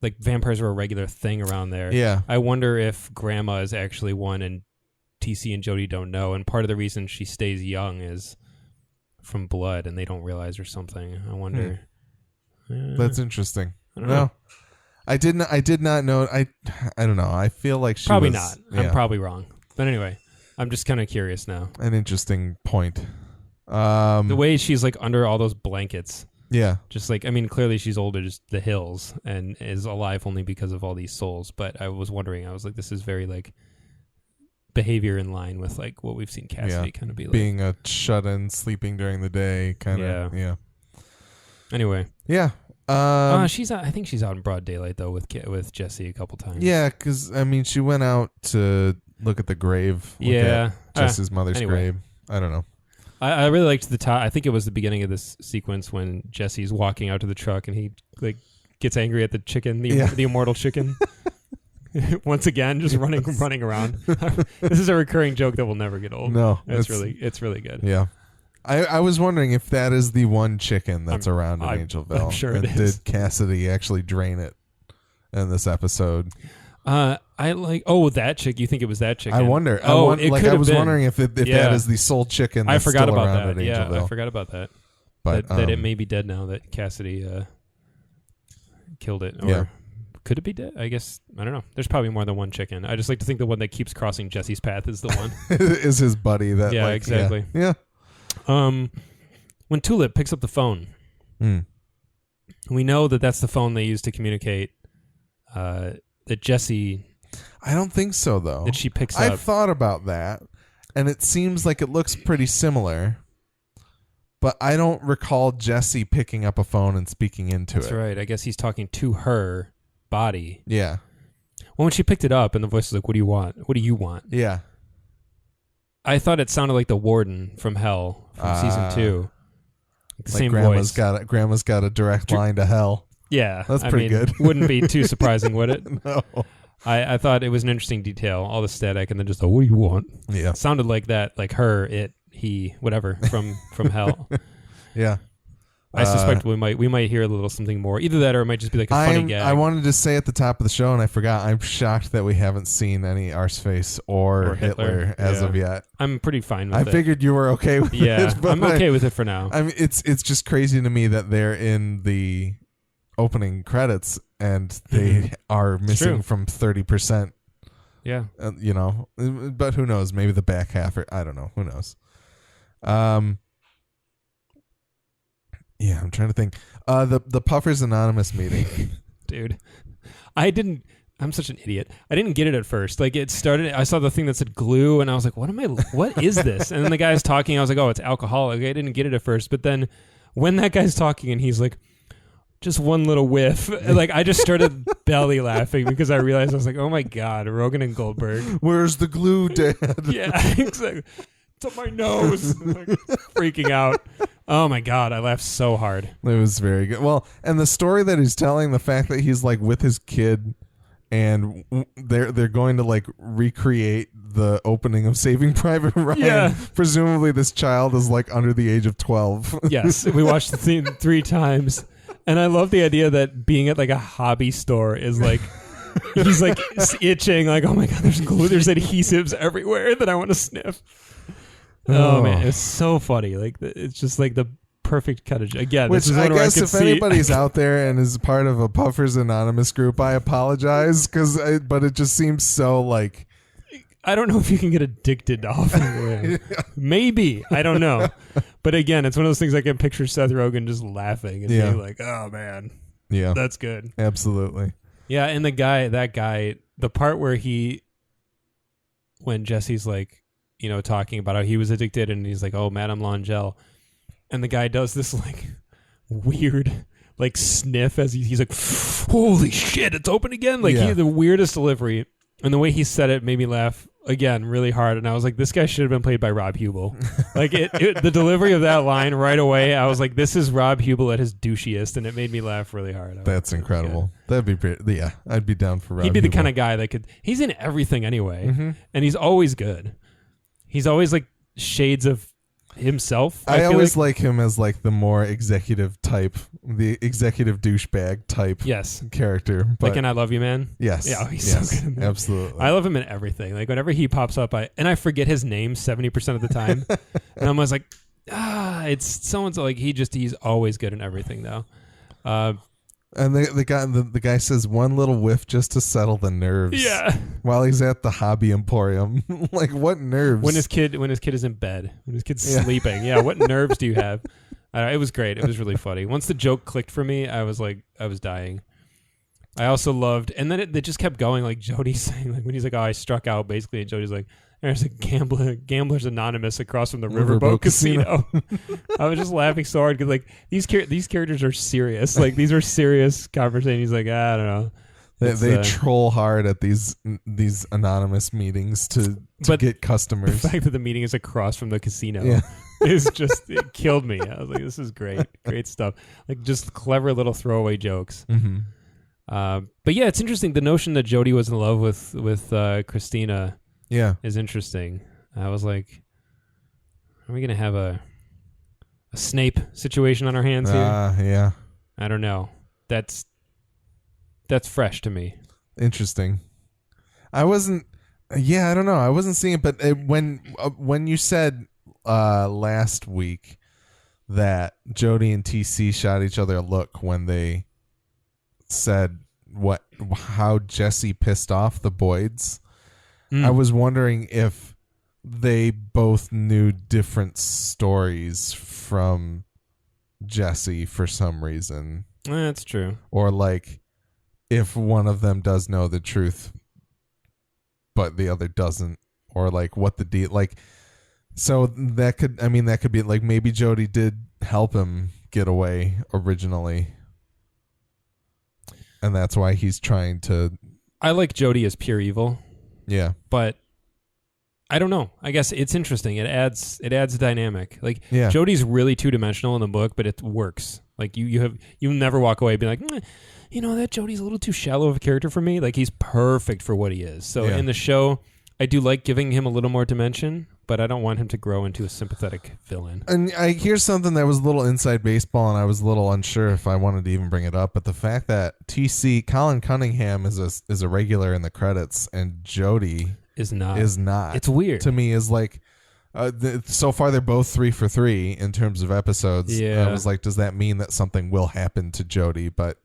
B: like vampires were a regular thing around there.
A: Yeah.
B: I wonder if Gran'ma is actually one and TC and Jody don't know, and part of the reason she stays young is from blood and they don't realize or something. I wonder.
A: That's interesting.
B: I don't know.
A: I did not know. I don't know. I feel like she
B: probably
A: was,
B: not.
A: Yeah.
B: I'm probably wrong. But anyway, I'm just kind of curious now.
A: An interesting point.
B: The way she's like under all those blankets.
A: Yeah.
B: Just like, I mean, clearly she's older, just the hills, and is alive only because of all these souls. But I was wondering, I was like, this is very like behavior in line with like what we've seen Cassidy kind of be like.
A: Being a shut-in, sleeping during the day, kind of. Yeah.
B: Anyway.
A: Yeah.
B: She's out, I think she's out in broad daylight though with Jesse a couple times.
A: Yeah, because I mean, she went out to look at the grave. Jesse's mother's grave. I don't know.
B: I really liked the top. I think it was the beginning of this sequence when Jesse's walking out to the truck and he like gets angry at the chicken, the immortal chicken. Once again, just running around. This is a recurring joke that will never get old.
A: No,
B: it's really good.
A: Yeah. I was wondering if that is the one chicken that's around in Angelville.
B: I'm sure
A: and
B: it is.
A: Did Cassidy actually drain it in this episode?
B: I like. Oh, that chick. You think it was that chicken?
A: I wonder.
B: I was
A: wondering if that is the sole chicken. That's
B: I forgot
A: still
B: about
A: around
B: that.
A: At Angelville.
B: Yeah, I forgot about that.
A: But
B: that it may be dead now. That Cassidy killed it. Or could it be dead? I guess I don't know. There's probably more than one chicken. I just like to think the one that keeps crossing Jesse's path is the one.
A: Is his buddy that?
B: Yeah, exactly.
A: Yeah.
B: When Tulip picks up the phone, we know that that's the phone they use to communicate. That Jesse.
A: I don't think so, though.
B: That she picks up.
A: I've thought about that, and it seems like it looks pretty similar. But I don't recall Jesse picking up a phone and speaking into it.
B: That's right. I guess he's talking to her body.
A: Yeah.
B: Well, when she picked it up and the voice was like, "What do you want? What do you want?"
A: Yeah.
B: I thought it sounded like the warden from Hell from season 2. The
A: like
B: same
A: Grandma's
B: voice.
A: Grandma's got a direct line to Hell.
B: Yeah.
A: That's pretty good.
B: Wouldn't be too surprising, would it?
A: No.
B: I thought it was an interesting detail. All the static and then just, what do you want?
A: Yeah.
B: It sounded like that, like her, it, he, whatever, from Hell.
A: Yeah.
B: I suspect we might hear a little something more. Either that or it might just be like a funny gag.
A: I wanted to say at the top of the show, and I forgot, I'm shocked that we haven't seen any Arseface or Hitler as of yet.
B: I'm pretty fine with it.
A: I figured you were okay with it. But
B: I'm okay with it for now.
A: I mean, it's just crazy to me that they're in the opening credits and they are missing from 30%.
B: Yeah.
A: But who knows? Maybe the back half, or I don't know. Who knows? Yeah, I'm trying to think. The Puffers Anonymous meeting.
B: Dude, I'm such an idiot. I didn't get it at first. Like, it started, I saw the thing that said glue, and I was like, what is this? And then the guy's talking, I was like, oh, it's alcoholic. I didn't get it at first. But then when that guy's talking and he's like, just one little whiff, like, I just started belly laughing because I realized, I was like, oh my God, Rogan and Goldberg.
A: Where's the glue, Dad?
B: Yeah, exactly. It's up my nose. Like, freaking out. Oh my God, I laughed so hard.
A: It was very good. Well, and the story that he's telling, the fact that he's like with his kid and they're going to like recreate the opening of Saving Private Ryan.
B: Yeah.
A: Presumably this child is like under the age of 12.
B: Yes, we watched the scene 3 times. And I love the idea that being at like a hobby store is like, he's like itching, like, oh my God, there's glue, there's adhesives everywhere that I want to sniff. Oh man, it's so funny. Like, it's just like the perfect cut of, again.
A: Which
B: this is
A: I
B: one where
A: guess
B: I could
A: if
B: see
A: anybody's out there and is part of a Puffers Anonymous group, I apologize but it just seems so like,
B: I don't know if you can get addicted to offering. Maybe, I don't know. But again, it's one of those things I can picture Seth Rogen just laughing and being like, "Oh man,
A: yeah,
B: that's good."
A: Absolutely.
B: Yeah, and that guy, the part where when Jesse's like, talking about how he was addicted, and he's like, "Oh, Madame Langell," and the guy does this like weird like sniff as he's like, "Holy shit, it's open again!" Like, he had the weirdest delivery, and the way he said it made me laugh again really hard. And I was like, this guy should have been played by Rob Hubel. Like, the delivery of that line right away, I was like, this is Rob Hubel at his douchiest, and it made me laugh really hard.
A: That's incredible. That'd be pretty, yeah, I'd be down for Rob.
B: He'd be
A: Hubel.
B: the kind of guy that could, he's in everything anyway, and he's always good. He's always like shades of himself.
A: I always like him as like the more executive type, the executive douchebag type character. But
B: like in I Love You, Man?
A: Yes.
B: Yeah, he's so good in that.
A: Absolutely.
B: I love him in everything. Like, whenever he pops up, I forget his name 70% of the time. And I'm always like, it's someone's like, he's always good in everything though.
A: And the guy says one little whiff just to settle the nerves.
B: Yeah.
A: While he's at the hobby emporium. Like, what nerves?
B: When his kid is in bed, when his kid's sleeping. Yeah. What nerves do you have? It was great. It was really funny. Once the joke clicked for me, I was dying. I also loved, and then it just kept going. Like, Jody saying, like, when he's like, "Oh, I struck out," basically, and Jody's like, "There's a Gamblers Anonymous across from the Riverboat Casino." I was just laughing so hard because like these characters are serious. Like, these are serious conversations. He's like, I don't know.
A: They troll hard at these anonymous meetings to get customers.
B: The fact that the meeting is across from the casino is just, it killed me. I was like, this is great stuff. Like, just clever little throwaway jokes.
A: Mm-hmm.
B: But yeah, it's interesting. The notion that Jody was in love with Christina is interesting. I was like, are we going to have a Snape situation on our hands here?
A: Yeah.
B: I don't know. That's fresh to me.
A: Interesting. I wasn't. Yeah, I don't know. I wasn't seeing it, but when you said last week that Jody and TC shot each other a look when they said how Jesse pissed off the Boyds, I was wondering if they both knew different stories from Jesse for some reason.
B: That's true.
A: Or like if one of them does know the truth but the other doesn't, or like what the deal, like, so that could be like maybe Jody did help him get away originally, and that's why he's trying to.
B: I like Jody as pure evil.
A: Yeah, but
B: I don't know. I guess it's interesting. It adds dynamic. Like,
A: yeah.
B: Jody's really 2-dimensional in the book, but it works. Like, you'll never walk away being like, that Jody's a little too shallow of a character for me. Like, he's perfect for what he is. So in the show, I do like giving him a little more dimension, but I don't want him to grow into a sympathetic villain.
A: And here's something that was a little inside baseball, and I was a little unsure if I wanted to even bring it up. But the fact that Colin Cunningham is a regular in the credits, and Jody
B: is not.
A: It's
B: weird
A: to me. Is like so far they're both 3 for 3 in terms of episodes.
B: Yeah.
A: I was like, does that mean that something will happen to Jody? But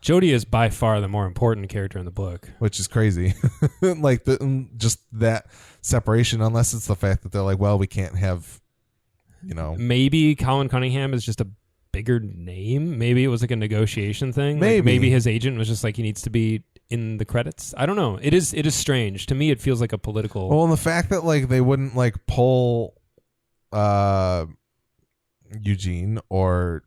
B: Jody is by far the more important character in the book,
A: which is crazy. Like just that separation, unless it's the fact that they're like, well, we can't have,
B: maybe Colin Cunningham is just a bigger name. Maybe it was like a negotiation thing.
A: Maybe
B: his agent was just like, he needs to be in the credits. I don't know. It is strange to me. It feels like a political.
A: Well, and the fact that like they wouldn't like pull Eugene or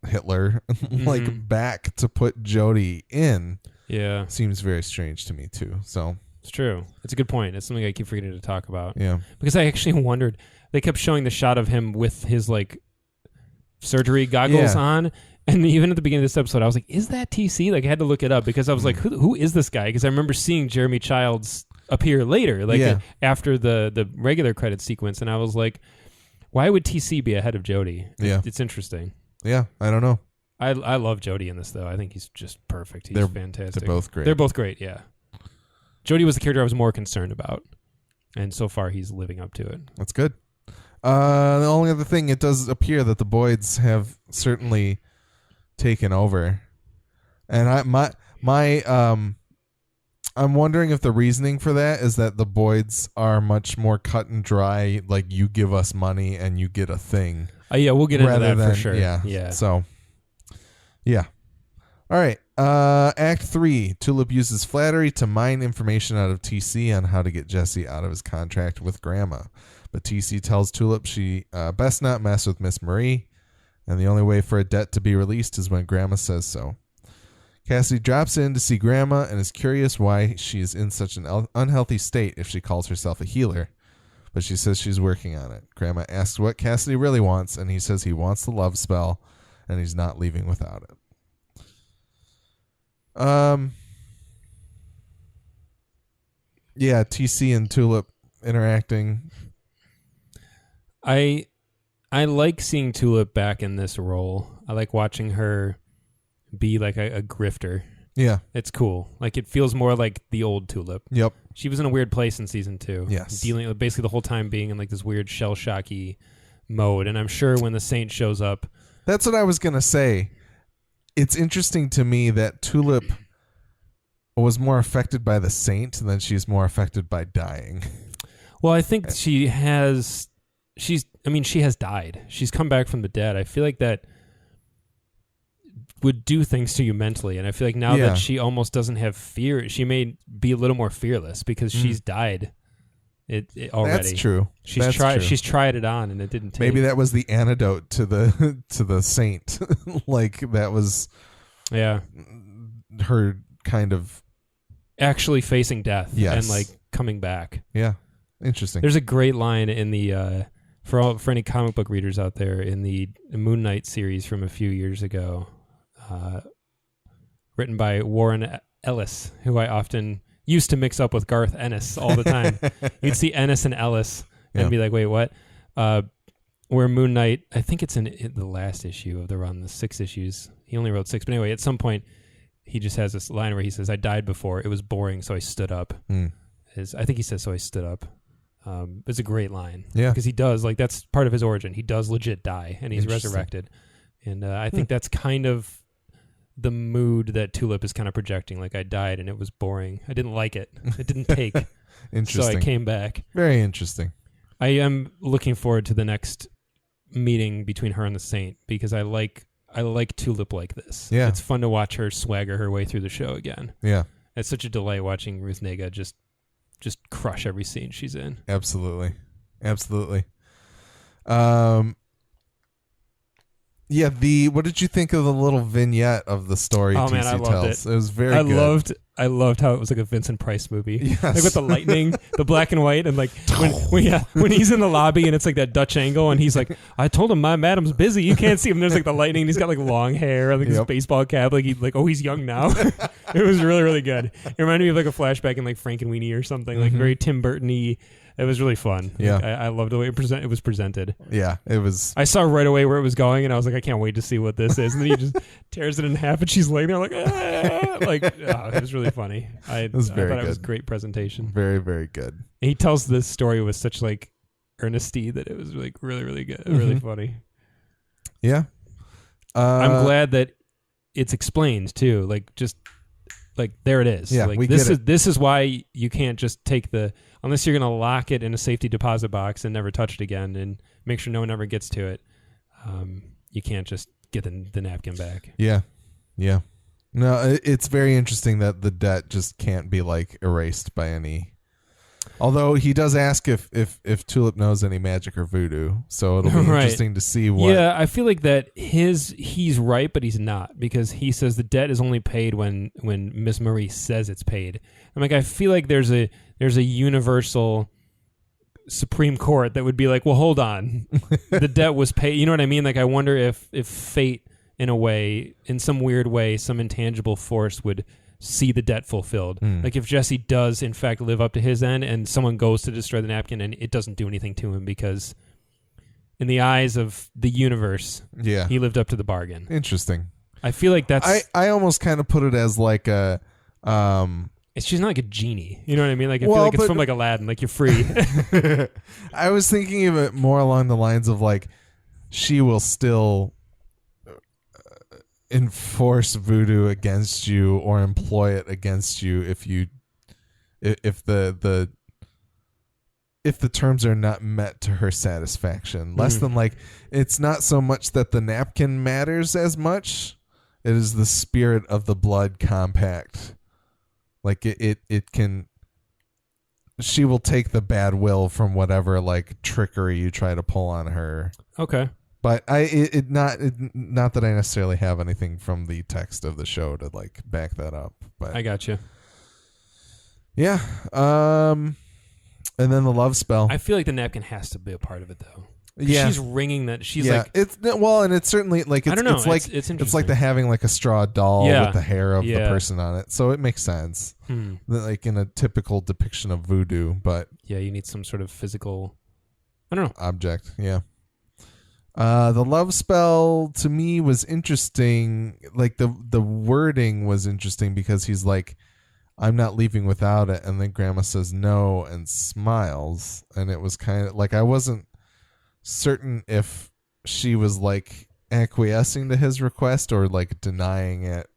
A: Hitler like back to put Jody in, seems very strange to me too. So
B: it's true. It's a good point. It's something I keep forgetting to talk about.
A: Yeah,
B: because I actually wondered. They kept showing the shot of him with his like surgery goggles on, and even at the beginning of this episode, I was like, "Is that TC?" Like I had to look it up because I was like, "Who is this guy?" Because I remember seeing Jeremy Childs appear later, after the regular credit sequence, and I was like, "Why would TC be ahead of Jody?" It's interesting.
A: Yeah, I don't know.
B: I love Jody in this though. I think he's just perfect. He's fantastic.
A: They're both great.
B: They're both great. Yeah. Jody was the character I was more concerned about, and so far he's living up to it.
A: That's good. The only other thing, it does appear that the Boyds have certainly taken over, and I'm wondering if the reasoning for that is that the Boyds are much more cut and dry. Like you give us money and you get a thing.
B: Yeah, we'll get into that for sure.
A: Yeah. So, yeah. All right. Act 3. Tulip uses flattery to mine information out of TC on how to get Jesse out of his contract with Gran'ma. But TC tells Tulip she best not mess with Miss Marie, and the only way for a debt to be released is when Gran'ma says so. Cassidy drops in to see Gran'ma and is curious why she is in such an unhealthy state if she calls herself a healer. But she says she's working on it. Gran'ma asks what Cassidy really wants, and he says he wants the love spell, and he's not leaving without it. Yeah, TC and Tulip interacting.
B: I like seeing Tulip back in this role. I like watching her be like a grifter.
A: Yeah.
B: It's cool. Like it feels more like the old Tulip.
A: Yep.
B: She was in a weird place in season 2.
A: Yes.
B: Dealing basically the whole time being in like this weird shell-shocky mode. And I'm sure when the Saint shows up.
A: That's what I was going to say. It's interesting to me that Tulip was more affected by the Saint than she's more affected by dying.
B: Well, I think she has died. She's come back from the dead. I feel like that would do things to you mentally, and I feel like now that she almost doesn't have fear, she may be a little more fearless because she's died it already.
A: That's true.
B: She's tried it on and it didn't take.
A: Maybe that was the antidote to the Saint. Like that was her kind of
B: actually facing death and like coming back.
A: Yeah. Interesting.
B: There's a great line in the for any comic book readers out there in the Moon Knight series from a few years ago, written by Warren Ellis, who I often used to mix up with Garth Ennis all the time. You'd see Ennis and Ellis and be like, wait, what? Where Moon Knight, I think it's in the last issue of the run, the 6 issues. He only wrote 6, but anyway, at some point he just has this line where he says, I died before. It was boring, so I stood up. I think he says, so I stood up. It's a great line. Yeah. Because he does, like, that's part of his origin. He does legit die, and he's resurrected. And I think that's kind of the mood that Tulip is kind of projecting. Like, I died, and it was boring. I didn't like it. It didn't take.
A: Interesting.
B: So I came back.
A: Very interesting.
B: I am looking forward to the next meeting between her and the Saint, because I like Tulip like this.
A: Yeah.
B: It's fun to watch her swagger her way through the show again.
A: Yeah.
B: It's such a delight watching Ruth Negga just crush every scene she's in.
A: Absolutely. What did you think of the little vignette of the story TC tells? It was very good.
B: I loved how it was like a Vincent Price movie.
A: Yes.
B: Like with the lightning, the black and white, and like when he's in the lobby and it's like that Dutch angle and he's like, I told him my madam's busy. You can't see him. There's like the lightning and he's got like long hair, like his baseball cap, like he's young now. It was really, really good. It reminded me of like a flashback in like Frank and Weenie or something, like very Tim Burton-y. It was really fun.
A: Yeah.
B: Like, I loved the way it was presented.
A: Yeah, it was.
B: I saw right away where it was going, and I was like, I can't wait to see what this is. And then he just tears it in half, and she's laying there like, it was really funny. I thought it was a great presentation.
A: Very, very good.
B: And he tells this story with such like earnesty that it was like really, really good, really funny.
A: Yeah,
B: I'm glad that it's explained too. Like just like there it is.
A: Yeah,
B: like,
A: we
B: this
A: get
B: is
A: it.
B: This is why you can't just take unless you're gonna lock it in a safety deposit box and never touch it again and make sure no one ever gets to it. You can't just get the napkin back.
A: Yeah. No, it's very interesting that the debt just can't be like erased by any. Although he does ask if Tulip knows any magic or voodoo, so it'll be interesting to see what.
B: Yeah, I feel like that he's right, but he's not, because he says the debt is only paid when Miss Marie says it's paid. I'm like, I feel like there's a universal Supreme Court that would be like, well, hold on, the debt was paid. You know what I mean? Like, I wonder if fate, in a way, in some weird way, some intangible force would see the debt fulfilled. Like if Jesse does in fact live up to his end and someone goes to destroy the napkin and it doesn't do anything to him because in the eyes of the universe, he lived up to the bargain.
A: Interesting.
B: I feel like that's...
A: I almost kind of put it as like a...
B: she's not like a genie. You know what I mean? Like I feel like it's from like Aladdin, like you're free.
A: I was thinking of it more along the lines of like she will still enforce voodoo against you or employ it against you if the terms are not met to her satisfaction. Less than like, it's not so much that the napkin matters as much. It is the spirit of the blood compact. Like it can, she will take the bad will from whatever like trickery you try to pull on her.
B: Okay.
A: But not that I necessarily have anything from the text of the show to like back that up. But
B: I got you.
A: Yeah. And then the love spell.
B: I feel like the napkin has to be a part of it though.
A: Yeah.
B: She's ringing that. She's like,
A: and it's certainly like,
B: I don't know.
A: It's like, it's like the having like a straw doll with the hair of the person on it. So it makes sense. Like in a typical depiction of voodoo, but
B: yeah, you need some sort of physical, I don't know,
A: object. Yeah. The love spell to me was interesting. Like the wording was interesting because he's like, I'm not leaving without it. And then Gran'ma says no and smiles. And it was kind of like, I wasn't certain if she was like acquiescing to his request or like denying it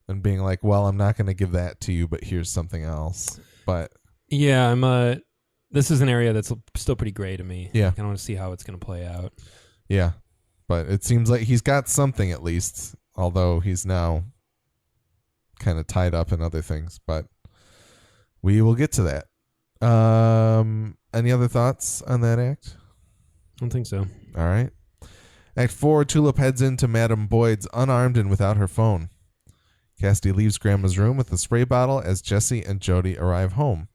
A: and being like, well, I'm not going to give that to you, but here's something else. But
B: yeah, this is an area that's still pretty gray to me.
A: Yeah.
B: I want to see how it's going to play out.
A: Yeah, but it seems like he's got something at least, although he's now kind of tied up in other things. But we will get to that. Any other thoughts on that act?
B: I don't think so.
A: All right. Act 4, Tulip heads into Madame Boyd's unarmed and without her phone. Cassidy leaves Grandma's room with the spray bottle as Jesse and Jody arrive home.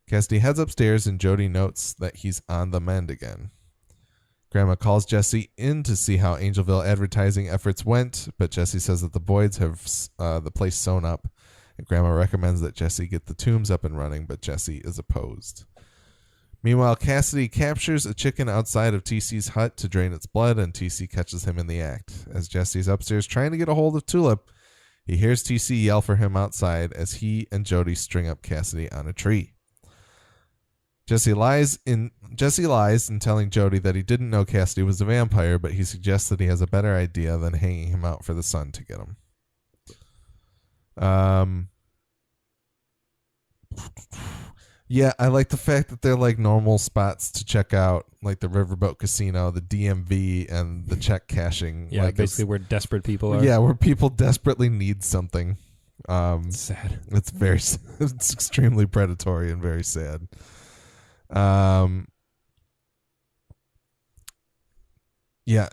A: Cassidy heads upstairs and Jody notes that he's on the mend again. Gran'ma calls Jesse in to see how Angelville advertising efforts went, but Jesse says that the Boyds have the place sewn up, and Gran'ma recommends that Jesse get the tombs up and running, but Jesse is opposed. Meanwhile, Cassidy captures a chicken outside of TC's hut to drain its blood, and TC catches him in the act. As Jesse's upstairs trying to get a hold of Tulip, he hears TC yell for him outside as he and Jody string up Cassidy on a tree. Jesse lies in telling Jody that he didn't know Cassidy was a vampire, but he suggests that he has a better idea than hanging him out for the sun to get him. Yeah, I like the fact that they're like normal spots to check out, like the Riverboat Casino, the DMV, and the check cashing.
B: Yeah,
A: like
B: basically where desperate people are.
A: Yeah, where people desperately need something.
B: Sad.
A: It's extremely predatory and very sad. Yeah,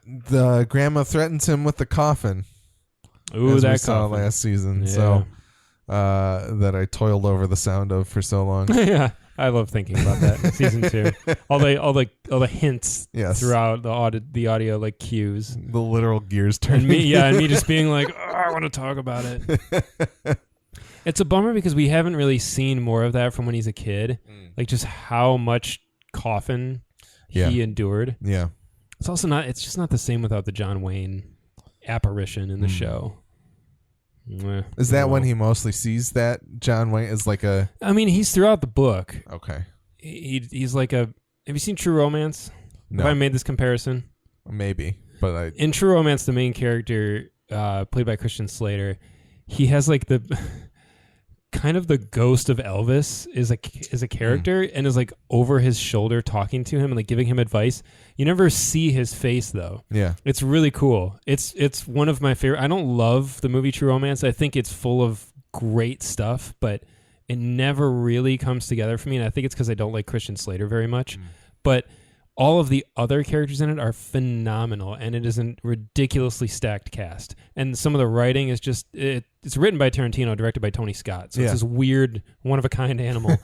A: the Gran'ma threatens him with the coffin.
B: Ooh,
A: as
B: that
A: we saw
B: coffin.
A: last season.
B: Yeah.
A: So that I toiled over the sound of for so long.
B: Yeah, I love thinking about that in season 2. All the hints throughout the audio like cues.
A: The literal gears turning.
B: And me just being like, I want to talk about it. It's a bummer because we haven't really seen more of that from when he's a kid. Like just how much coffin he endured.
A: Yeah.
B: It's just not the same without the John Wayne apparition in the show.
A: Is that when he mostly sees that John Wayne is like a...
B: I mean, he's throughout the book.
A: Okay.
B: He's like a... Have you seen True Romance?
A: No.
B: Have I made this comparison?
A: Maybe, but
B: In True Romance, the main character, played by Christian Slater, he has like the... kind of the ghost of Elvis is a character and is like over his shoulder talking to him and like giving him advice. You never see his face though.
A: Yeah.
B: It's really cool. It's one of my favorite. I don't love the movie True Romance. I think it's full of great stuff, but it never really comes together for me. And I think it's because I don't like Christian Slater very much. But all of the other characters in it are phenomenal, and it is a ridiculously stacked cast. And some of the writing is just... It's written by Tarantino, directed by Tony Scott. So it's this weird, one-of-a-kind animal.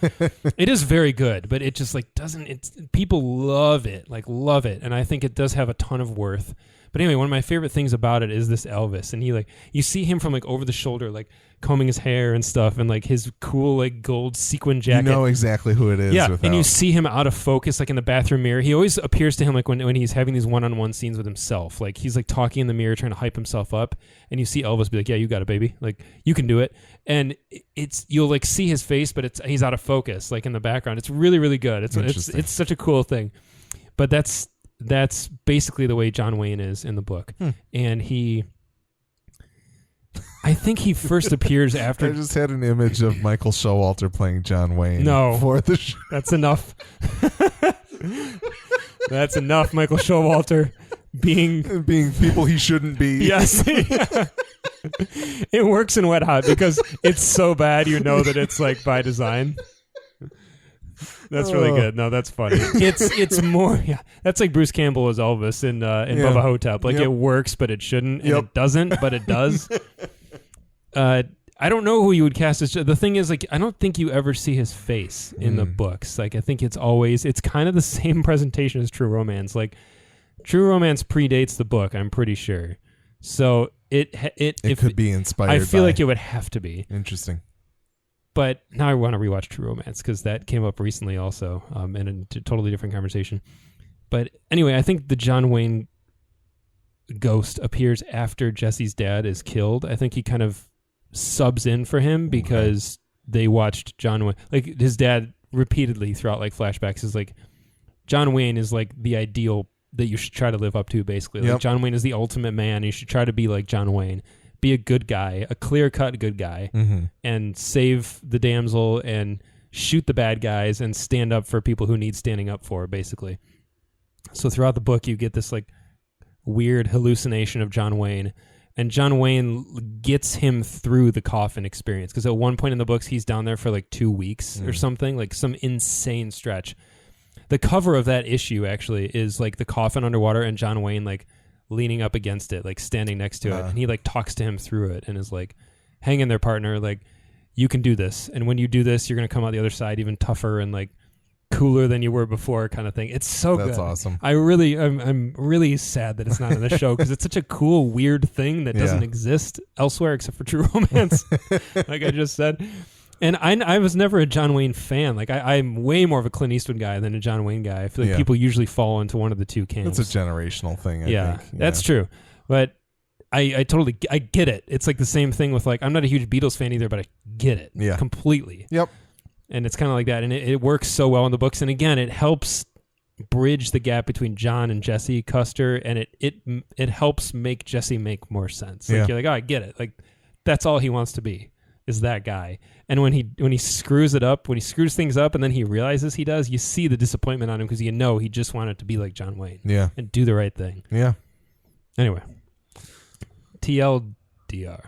B: It is very good, but it just like doesn't... People love it. And I think it does have a ton of worth. But anyway, one of my favorite things about it is this Elvis. And he like... You see him from like over the shoulder, like combing his hair and stuff, and like his cool like gold sequin jacket.
A: You know exactly who it is.
B: Yeah, and you see him out of focus, like in the bathroom mirror. He always appears to him like when he's having these one-on-one scenes with himself. Like he's like talking in the mirror, trying to hype himself up, and you see Elvis be like, "Yeah, you got it, baby. Like you can do it." And you'll like see his face, but he's out of focus, like in the background. It's really, really good. It's such a cool thing. But that's basically the way John Wayne is in the book, and he. I think he first appears after...
A: I just had an image of Michael Showalter playing John Wayne.
B: No.
A: For the show.
B: That's enough. That's enough, Michael Showalter. Being
A: people he shouldn't be.
B: Yes. It works in Wet Hot because it's so bad you know that it's like by design. That's really good. No, that's funny. It's more... Yeah, that's like Bruce Campbell as Elvis in Bubba Hotep. Like it works, but it shouldn't. And it doesn't, but it does. I don't know who you would cast as... The thing is, like, I don't think you ever see his face in the books. Like, I think it's kind of the same presentation as True Romance. Like, True Romance predates the book, I'm pretty sure. So it
A: could be inspired.
B: I feel like it would have to be.
A: Interesting.
B: But now I want to rewatch True Romance because that came up recently also, in a totally different conversation. But anyway, I think the John Wayne ghost appears after Jesse's dad is killed. I think he kind of subs in for him because they watched John Wayne. Like his dad repeatedly throughout like flashbacks is like, John Wayne is like the ideal that you should try to live up to, basically. Like John Wayne is the ultimate man. You should try to be like John Wayne. Be a good guy, a clear-cut good guy, and save the damsel and shoot the bad guys and stand up for people who need standing up for, basically. So throughout the book, you get this like weird hallucination of John Wayne, and John Wayne gets him through the coffin experience, because at one point in the books, he's down there for like 2 weeks or something, like some insane stretch. The cover of that issue, actually, is like the coffin underwater and John Wayne like leaning up against it, like standing next to it. And he like talks to him through it and is like, hang in there, partner. Like, you can do this. And when you do this, you're going to come out the other side even tougher and like cooler than you were before, kind of thing. It's so good.
A: That's awesome.
B: I'm really sad that it's not in the show because it's such a cool, weird thing that doesn't exist elsewhere except for True Romance, like I just said. And I was never a John Wayne fan. Like I'm way more of a Clint Eastwood guy than a John Wayne guy. I feel like people usually fall into one of the two camps.
A: It's a generational thing, I think.
B: That's true. But I totally get it. It's like the same thing with like, I'm not a huge Beatles fan either, but I get it completely.
A: Yep.
B: And it's kind of like that. And it works so well in the books. And again, it helps bridge the gap between John and Jesse Custer. And it helps make Jesse make more sense. Like you're like, oh, I get it. Like that's all he wants to be, is that guy. And when he screws it up, when he screws things up and then he realizes he does, you see the disappointment on him because you know he just wanted to be like John Wayne.
A: Yeah.
B: And do the right thing.
A: Yeah.
B: Anyway. TLDR.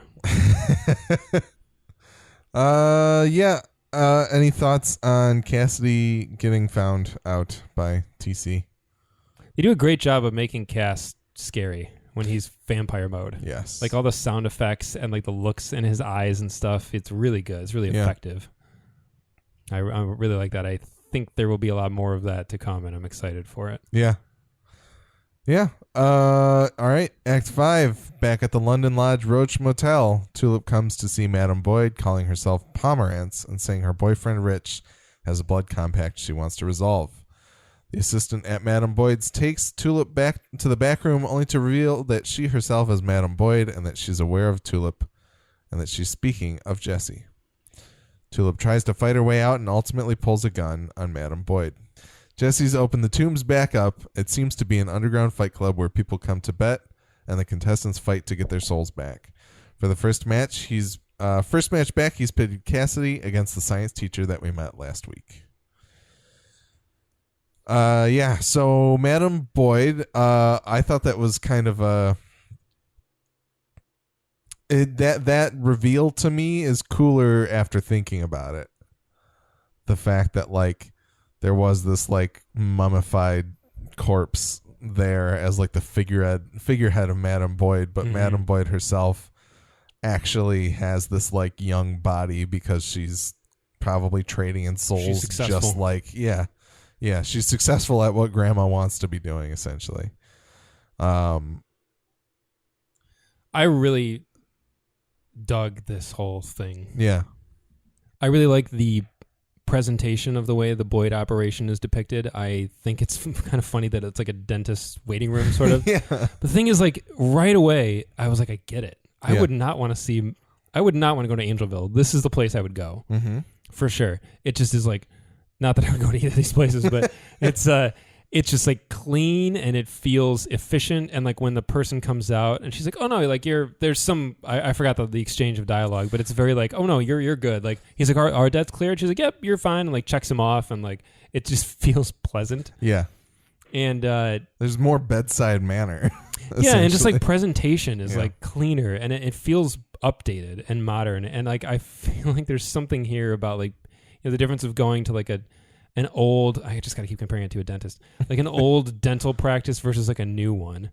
A: Any thoughts on Cassidy getting found out by TC?
B: They do a great job of making Cass scary when he's vampire mode.
A: Yes.
B: Like all the sound effects and like the looks in his eyes and stuff. It's really good. It's really effective. I really like that. I think there will be a lot more of that to come, and I'm excited for it.
A: Yeah. Yeah. All right. Act 5. Back at the London Lodge Roach Motel, Tulip comes to see Madame Boyd, calling herself Pomerantz and saying her boyfriend Rich has a blood compact she wants to resolve. The assistant at Madame Boyd's takes Tulip back to the back room, only to reveal that she herself is Madame Boyd and that she's aware of Tulip and that she's speaking of Jessie. Tulip tries to fight her way out and ultimately pulls a gun on Madame Boyd. Jessie's opened the tombs back up. It seems to be an underground fight club where people come to bet and the contestants fight to get their souls back. For the first match back, he's pitted Cassidy against the science teacher that we met last week. So Madame Boyd, I thought that was kind of that reveal to me is cooler after thinking about it. The fact that like there was this like mummified corpse there as like the figurehead of Madame Boyd, but Madame Boyd herself actually has this like young body because she's probably trading in souls, just like she's successful at what Gran'ma wants to be doing, essentially. I
B: really dug this whole thing.
A: Yeah.
B: I really like the presentation of the way the Boyd operation is depicted. I think it's kind of funny that it's like a dentist waiting room sort of.
A: Yeah.
B: The thing is, like, right away, I was like, I get it. I would not want to go to Angelville. This is the place I would go. Mm-hmm. For sure. It just is like, not that I would go to either of these places, but it's just like clean and it feels efficient. And like when the person comes out and she's like, oh no, like there's some, I forgot the exchange of dialogue, but it's very like, oh no, you're good. Like he's like, our debt's cleared. She's like, yep, you're fine. And like checks him off. And like, it just feels pleasant.
A: Yeah.
B: And
A: there's more bedside manner.
B: Yeah. And just like presentation is like cleaner and it feels updated and modern. And like, I feel like there's something here about like, you know, the difference of going to like an old, I just got to keep comparing it to a dentist, like an old dental practice versus like a new one.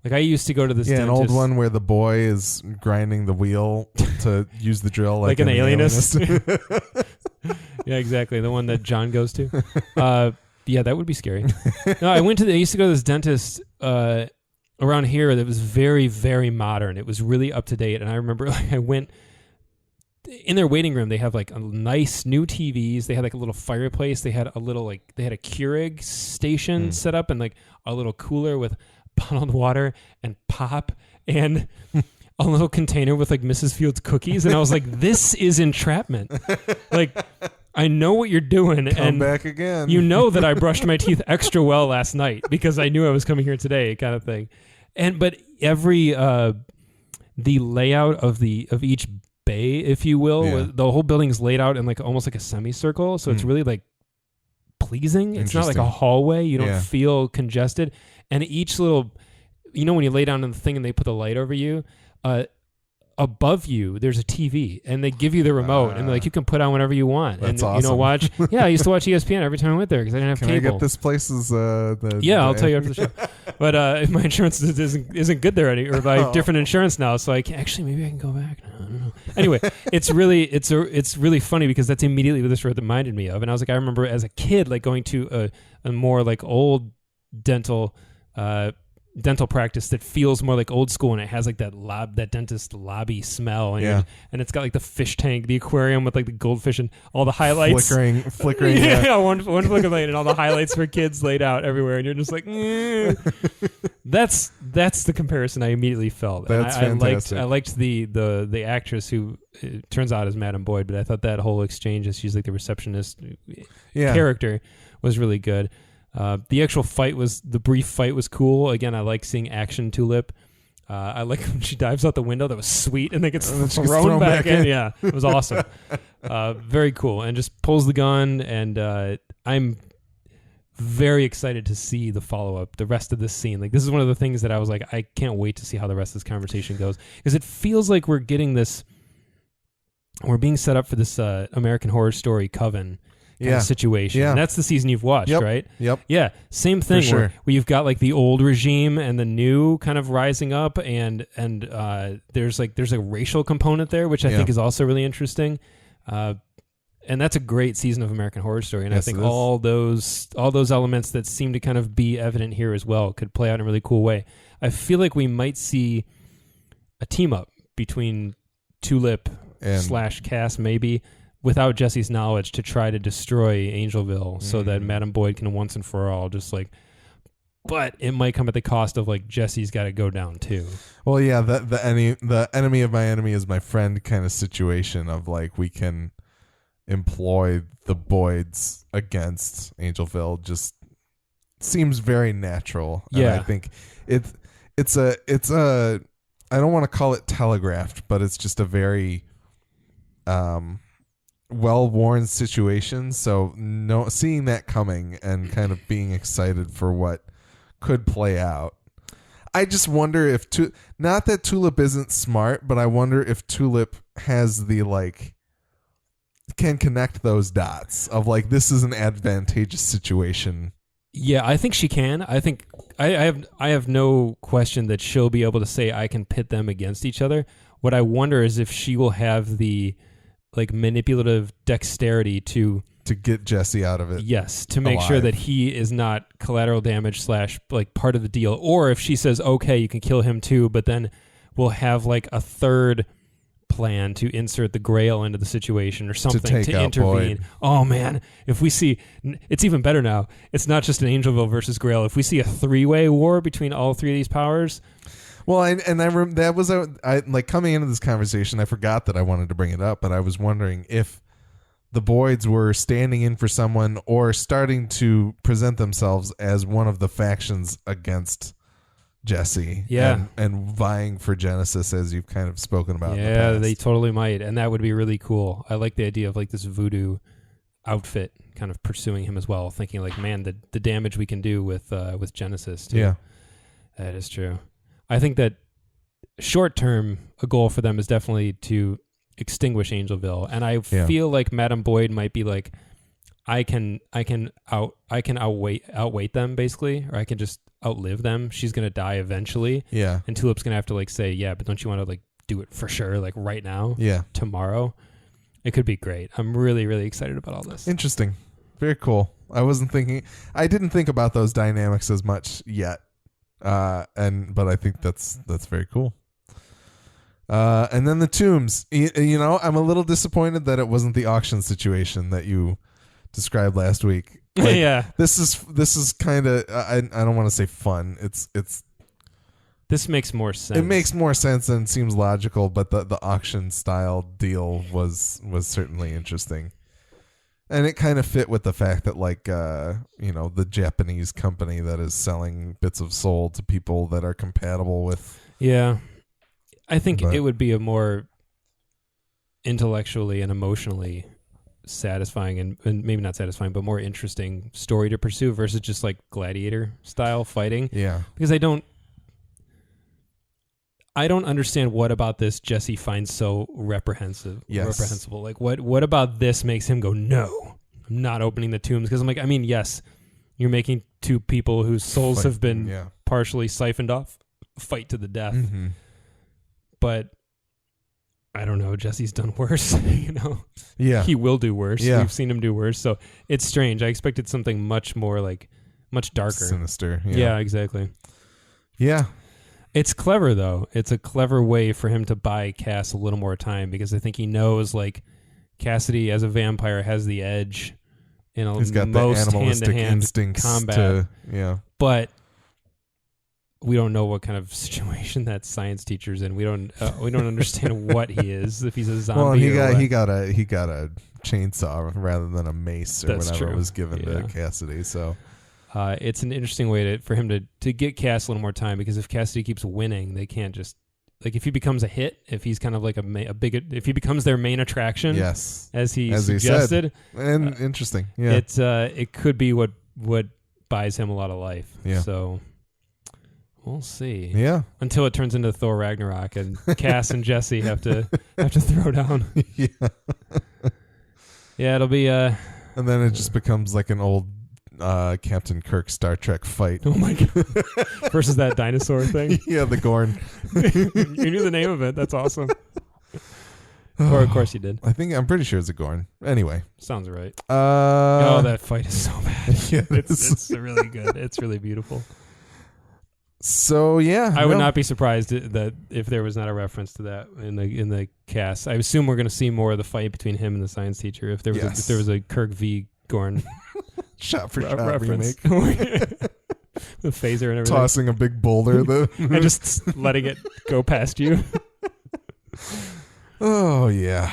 B: Like I used to go to this dentist.
A: An old one where the boy is grinding the wheel to use the drill like
B: an alienist. Yeah, exactly. The one that John goes to. Yeah, that would be scary. No, I used to go to this dentist around here that was very, very modern. It was really up to date. And I remember like I went in their waiting room. They have like a nice new TVs. They had like a little fireplace. They had a Keurig station set up and like a little cooler with bottled water and pop and a little container with like Mrs. Fields cookies. And I was like, this is entrapment. Like, I know what you're doing.
A: Come back again.
B: You know that I brushed my teeth extra well last night because I knew I was coming here today, kind of thing. But every the layout of each bay, if you will, the whole building's laid out in like almost like a semicircle, so it's really like pleasing. It's not like a hallway. You don't feel congested. And each little, you know, when you lay down in the thing and they put the light over you, above you there's a TV and they give you the remote and like you can put on whatever you want.
A: That's
B: and
A: awesome.
B: You know, watch. Yeah, I used to watch ESPN every time I went there because I didn't have cable.
A: Can I get this place's
B: I'll tell you after the show. But my insurance isn't good there or by different insurance now, so I can actually, maybe I can go back. I don't know. Anyway, it's really funny because that's immediately what this reminded me of. And I was like, I remember as a kid like going to a more like old dental practice that feels more like old school, and it has like that dentist lobby smell, and it's got like the fish tank, the aquarium with like the goldfish and all the highlights
A: flickering.
B: one flicker light and all the highlights for kids laid out everywhere, and you're just like, that's the comparison I immediately felt.
A: That's fantastic.
B: I liked the actress who turns out is Madame Boyd, but I thought that whole exchange as she's like the receptionist character was really good. The actual the brief fight was cool. Again, I like seeing action Tulip. I like when she dives out the window. That was sweet. And then gets thrown back in. Yeah, it was awesome. Very cool. And just pulls the gun. And I'm very excited to see the follow-up, the rest of this scene. Like, this is one of the things that I was like, I can't wait to see how the rest of this conversation goes. Because it feels like we're being set up for this American Horror Story coven. kind of situation. And that's the season you've watched, right?
A: Yep.
B: Yeah, same thing
A: sure.
B: where you've got like the old regime and the new kind of rising up, and there's a racial component there, which I think is also really interesting. And that's a great season of American Horror Story, and I think all those elements that seem to kind of be evident here as well could play out in a really cool way. I feel like we might see a team up between Tulip / Cass maybe, without Jesse's knowledge, to try to destroy Angelville so that Madam Boyd can once and for all just like. But it might come at the cost of like Jesse's got to go down too.
A: Well, yeah, the enemy of my enemy is my friend kind of situation of like we can employ the Boyds against Angelville just seems very natural.
B: Yeah,
A: and I think it's a I don't want to call it telegraphed, but it's just a very well-worn situation. So seeing that coming and kind of being excited for what could play out. I just wonder if not that Tulip isn't smart, but I wonder if Tulip has the like can connect those dots of like this is an advantageous situation.
B: Yeah, I think she can. I think I have no question that she'll be able to say I can pit them against each other. What I wonder is if she will have the like manipulative dexterity to
A: get Jesse out of it.
B: Yes, to make sure that he is not collateral damage / like part of the deal. Or if she says, okay, you can kill him too, but then we'll have like a third plan to insert the Grail into the situation or something to intervene.
A: Boyd.
B: Oh man, if we see, it's even better now. It's not just an Angelville versus Grail. If we see a 3-way war between all 3 of these powers.
A: Well, that was like coming into this conversation, I forgot that I wanted to bring it up, but I was wondering if the Boyds were standing in for someone or starting to present themselves as one of the factions against Jesse, and vying for Genesis, as you've kind of spoken about.
B: Yeah,
A: in the past.
B: They totally might, and that would be really cool. I like the idea of like this voodoo outfit kind of pursuing him as well, thinking like, man, the damage we can do with Genesis too.
A: Yeah,
B: that is true. I think that short term, a goal for them is definitely to extinguish Angelville, and I feel like Madam Boyd might be like, I can outweight them basically, or I can just outlive them. She's gonna die eventually.
A: Yeah.
B: And Tulip's gonna have to like say, yeah, but don't you want to like do it for sure, like right now?
A: Yeah.
B: Tomorrow. It could be great. I'm really, really excited about all this.
A: Interesting. Very cool. I didn't think about those dynamics as much yet. But I think that's very cool. And then the tombs. You know, I'm a little disappointed that it wasn't the auction situation that you described last week. Like,
B: yeah,
A: this is kind of I don't want to say fun.
B: This makes more sense.
A: It makes more sense and seems logical, but the auction style deal was certainly interesting, and it kind of fit with the fact that like the Japanese company that is selling bits of soul to people that are compatible with.
B: Yeah, I think it would be a more intellectually and emotionally satisfying and maybe not satisfying, but more interesting story to pursue versus just like gladiator style fighting.
A: Yeah.
B: Because I don't understand what about this Jesse finds so reprehensible. Like what about this makes him go, no, I'm not opening the tombs? Because I'm like, I mean, yes, you're making 2 people whose souls have been partially siphoned off fight to the death.
A: Mm-hmm.
B: But I don't know. Jesse's done worse,
A: Yeah.
B: He will do worse.
A: Yeah.
B: We've seen him do worse. So it's strange. I expected something much more much darker.
A: Sinister.
B: Yeah, exactly.
A: Yeah.
B: It's clever, though. It's a clever way for him to buy Cass a little more time because I think he knows, like, Cassidy as a vampire has the edge in
A: He's got
B: most
A: the animalistic
B: hand-to-hand
A: instincts
B: combat.
A: Yeah.
B: But we don't know what kind of situation that science teacher's in. We don't understand what he is, if he's a zombie.
A: Well, he got a chainsaw rather than a mace or whatever was given to Cassidy. So
B: it's an interesting way for him to get Cass a little more time, because if Cassidy keeps winning, they can't just like, if he becomes a hit, if he's kind of like if he becomes their main attraction,
A: yes,
B: as he suggested,
A: and interesting,
B: it could be what buys him a lot of life.
A: Yeah.
B: So we'll see.
A: Yeah.
B: Until it turns into Thor Ragnarok and Cass and Jesse have to throw down.
A: Yeah.
B: Yeah, it'll be
A: And then it just becomes like an old Captain Kirk Star Trek fight.
B: Oh my god! Versus that dinosaur thing.
A: Yeah, the Gorn.
B: You knew the name of it. That's awesome. Or of course you did.
A: I'm pretty sure it's a Gorn. Anyway,
B: sounds right.
A: Oh,
B: that fight is so bad.
A: Yeah,
B: it's really good. It's really beautiful.
A: So yeah,
B: I would not be surprised that if there was not a reference to that in the cast. I assume we're going to see more of the fight between him and the science teacher. If there was a Kirk v. Gorn
A: shot for shot
B: reference.
A: remake.
B: The phaser and everything.
A: Tossing a big boulder
B: and just letting it go past you.
A: Oh yeah.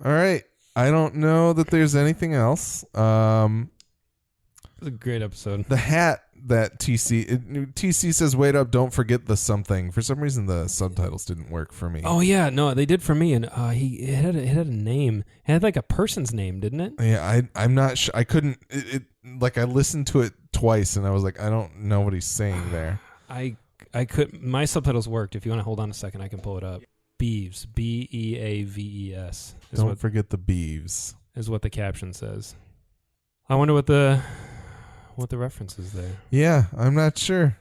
A: All right. I don't know that there's anything else.
B: It was a great episode.
A: The hat that TC says, "Wait up, don't forget the something." For some reason, the subtitles didn't work for me.
B: Oh yeah, no, they did for me, and it had a name. It had like a person's name, didn't it?
A: Yeah, I'm not sure. I couldn't. Like I listened to it twice, and I was like, I don't know what he's saying there.
B: I could. My subtitles worked. If you want to hold on a second, I can pull it up. Beeves, Beaves.
A: Don't forget the Beeves.
B: Is what the caption says. I wonder what the reference is there.
A: Yeah, I'm not sure,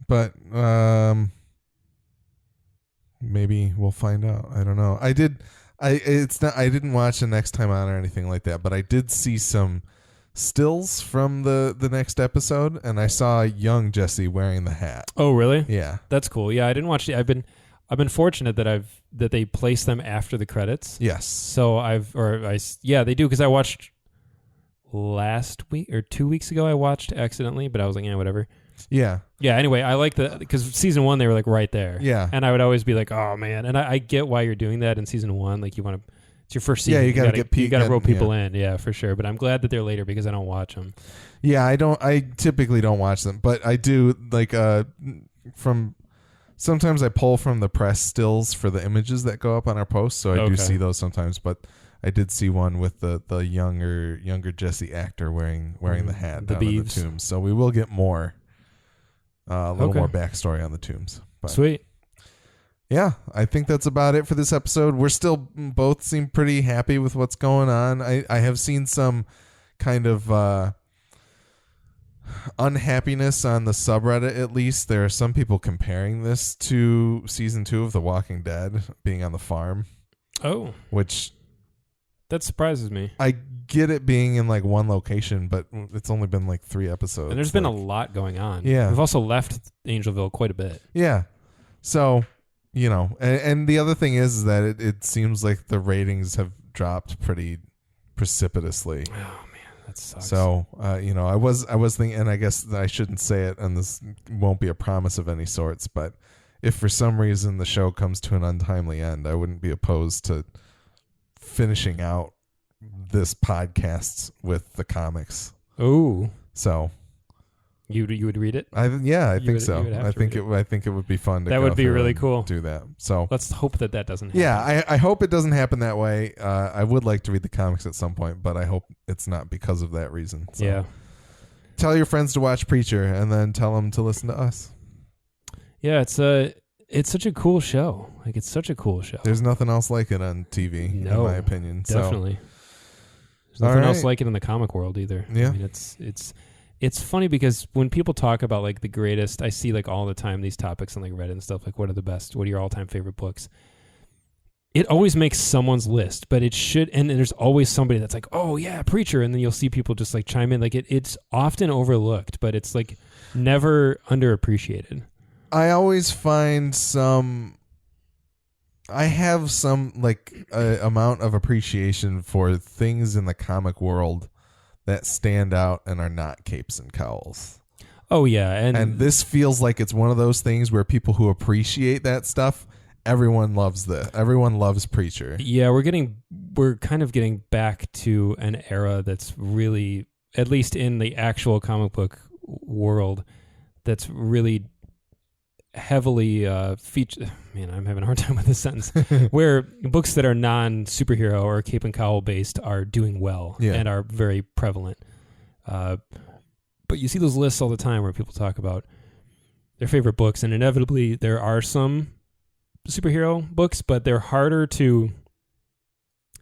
A: but maybe we'll find out. I don't know. I didn't watch the Next Time On or anything like that, but I did see some stills from the next episode, and I saw young Jesse wearing the hat.
B: Oh, really?
A: Yeah,
B: that's cool. Yeah, I didn't watch it. I've been fortunate that they placed them after the credits.
A: Yes.
B: So they do, because I watched last week or 2 weeks ago. I watched accidentally, but I was like, yeah, whatever.
A: Yeah.
B: Yeah. Anyway, I like because season 1 they were like right there.
A: Yeah.
B: And I would always be like, oh man, and I get why you're doing that in season 1. Like you want to. It's your first season.
A: Yeah, you gotta
B: rope people in. Yeah, for sure. But I'm glad that they're later because I don't watch them.
A: Yeah, I typically don't watch them, but I do like sometimes I pull from the press stills for the images that go up on our posts, so I do see those sometimes. But I did see one with the younger Jesse actor wearing the hat down in the tombs. So we will get more, a little more backstory on the tombs. But
B: sweet.
A: Yeah, I think that's about it for this episode. We're still both seem pretty happy with what's going on. I have seen some kind of unhappiness on the subreddit. At least there are some people comparing this to season 2 of The Walking Dead, being on the farm.
B: Oh,
A: which
B: that surprises me.
A: I get it being in like one location, but it's only been like 3 episodes,
B: and there's been a lot going on.
A: Yeah,
B: we've also left Angelville quite a bit.
A: Yeah, so and the other thing is that it seems like the ratings have dropped pretty precipitously.
B: Oh that sucks.
A: So, I was thinking, and I guess I shouldn't say it, and this won't be a promise of any sorts, but if for some reason the show comes to an untimely end, I wouldn't be opposed to finishing out this podcast with the comics.
B: Oh.
A: So.
B: You would read it?
A: I think so. I think it would be fun to
B: that
A: go
B: would be really cool.
A: Do that. So
B: let's hope that doesn't happen.
A: Yeah, I hope it doesn't happen that way. I would like to read the comics at some point, but I hope it's not because of that reason. So
B: yeah.
A: Tell your friends to watch Preacher, and then tell them to listen to us.
B: Yeah, it's such a cool show. Like it's such a cool show.
A: There's nothing else like it on TV, in my opinion.
B: Definitely. There's nothing else like it in the comic world either.
A: Yeah.
B: I mean, it's funny because when people talk about like the greatest, I see like all the time these topics on like Reddit and stuff, like what are the best, what are your all-time favorite books? It always makes someone's list, but it should, and there's always somebody that's like, oh yeah, Preacher, and then you'll see people just like chime in. Like it's often overlooked, but it's like never underappreciated.
A: I always find I have some like amount of appreciation for things in the comic world that stand out and are not capes and cowls.
B: Oh yeah,
A: and this feels like it's one of those things where people who appreciate that stuff, everyone loves everyone loves Preacher.
B: Yeah, we're kind of getting back to an era that's really, at least in the actual comic book world, that's really heavily featured. Man, I'm having a hard time with this sentence. Where books that are non-superhero or cape and cowl based are doing well and are very prevalent. But you see those lists all the time where people talk about their favorite books, and inevitably there are some superhero books, but they're harder to.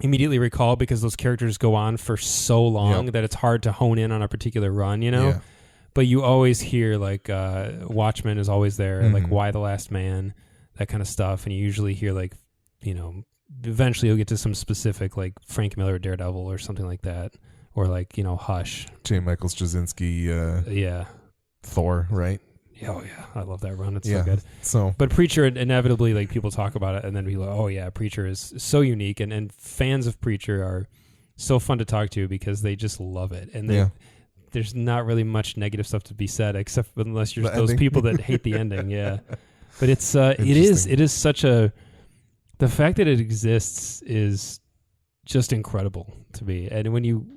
B: immediately recall because those characters go on for so long that it's hard to hone in on a particular run, you know?
A: Yeah.
B: But you always hear, like, Watchmen is always there, like, Why the Last Man, that kind of stuff. And you usually hear, like, you know, eventually you'll get to some specific, like, Frank Miller Daredevil or something like that. Or, like, you know, Hush.
A: J. Michael Straczynski, Thor, right?
B: Oh, yeah. I love that run. It's so good.
A: So,
B: but Preacher, inevitably, like, people talk about it, and then people, oh, yeah, Preacher is so unique. And fans of Preacher are so fun to talk to because they just love it. And there's not really much negative stuff to be said, except unless you're those people that hate the ending. Yeah. But it is such a, the fact that it exists is just incredible to me. And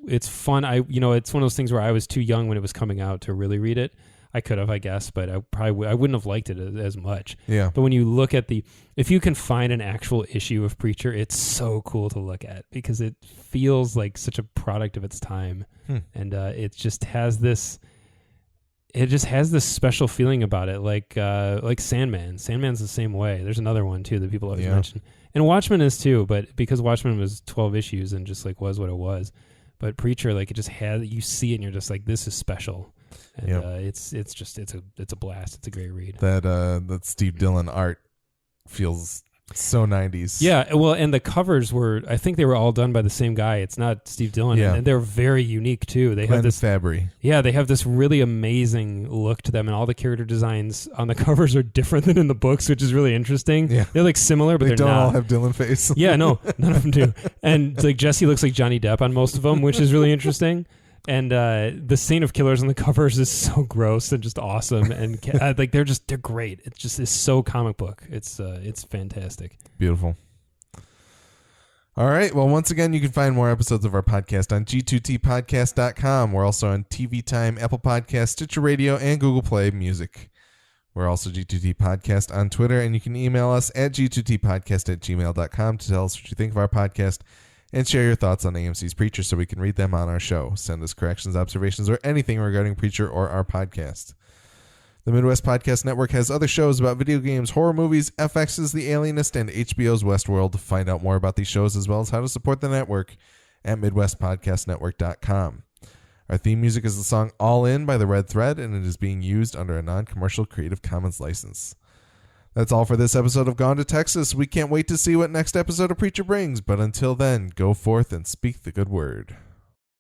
B: it's fun. It's one of those things where I was too young when it was coming out to really read it. I could have, I guess, but I wouldn't have liked it as much.
A: Yeah.
B: But when you look at if you can find an actual issue of Preacher, it's so cool to look at because it feels like such a product of its time. And it just has this special feeling about it. Like Sandman. Sandman's the same way. There's another one too that people always mention. And Watchmen is too, but because Watchmen was 12 issues and just like was what it was. But Preacher, like it just you see it and you're just like, this is special. And it's a blast. It's a great read.
A: That Steve Dillon art feels so 90s.
B: Yeah, well, and the covers I think they were all done by the same guy. It's not Steve Dillon, and they're very unique too. They have this
A: Fabry.
B: Yeah, they have this really amazing look to them, and all the character designs on the covers are different than in the books, which is really interesting. Yeah. They're like similar, but
A: they
B: they're
A: don't
B: not.
A: all have Dillon face.
B: Yeah, no, none of them do. And like Jesse looks like Johnny Depp on most of them, which is really interesting. And the scene of killers on the covers is so gross and just awesome, and like they're great. It's so comic book. It's fantastic.
A: Beautiful. All right. Well, once again, you can find more episodes of our podcast on g2tpodcast.com. We're also on TV Time, Apple Podcasts, Stitcher Radio, and Google Play Music. We're also G2T Podcast on Twitter, and you can email us at g2tpodcast@gmail.com to tell us what you think of our podcast and share your thoughts on AMC's Preacher so we can read them on our show. Send us corrections, observations, or anything regarding Preacher or our podcast. The Midwest Podcast Network has other shows about video games, horror movies, FX's The Alienist, and HBO's Westworld. Find out more about these shows as well as how to support the network at MidwestPodcastNetwork.com. Our theme music is the song All In by The Red Thread, and it is being used under a non-commercial Creative Commons license. That's all for this episode of Gone to Texas. We can't wait to see what next episode of Preacher brings, but until then, go forth and speak the good word.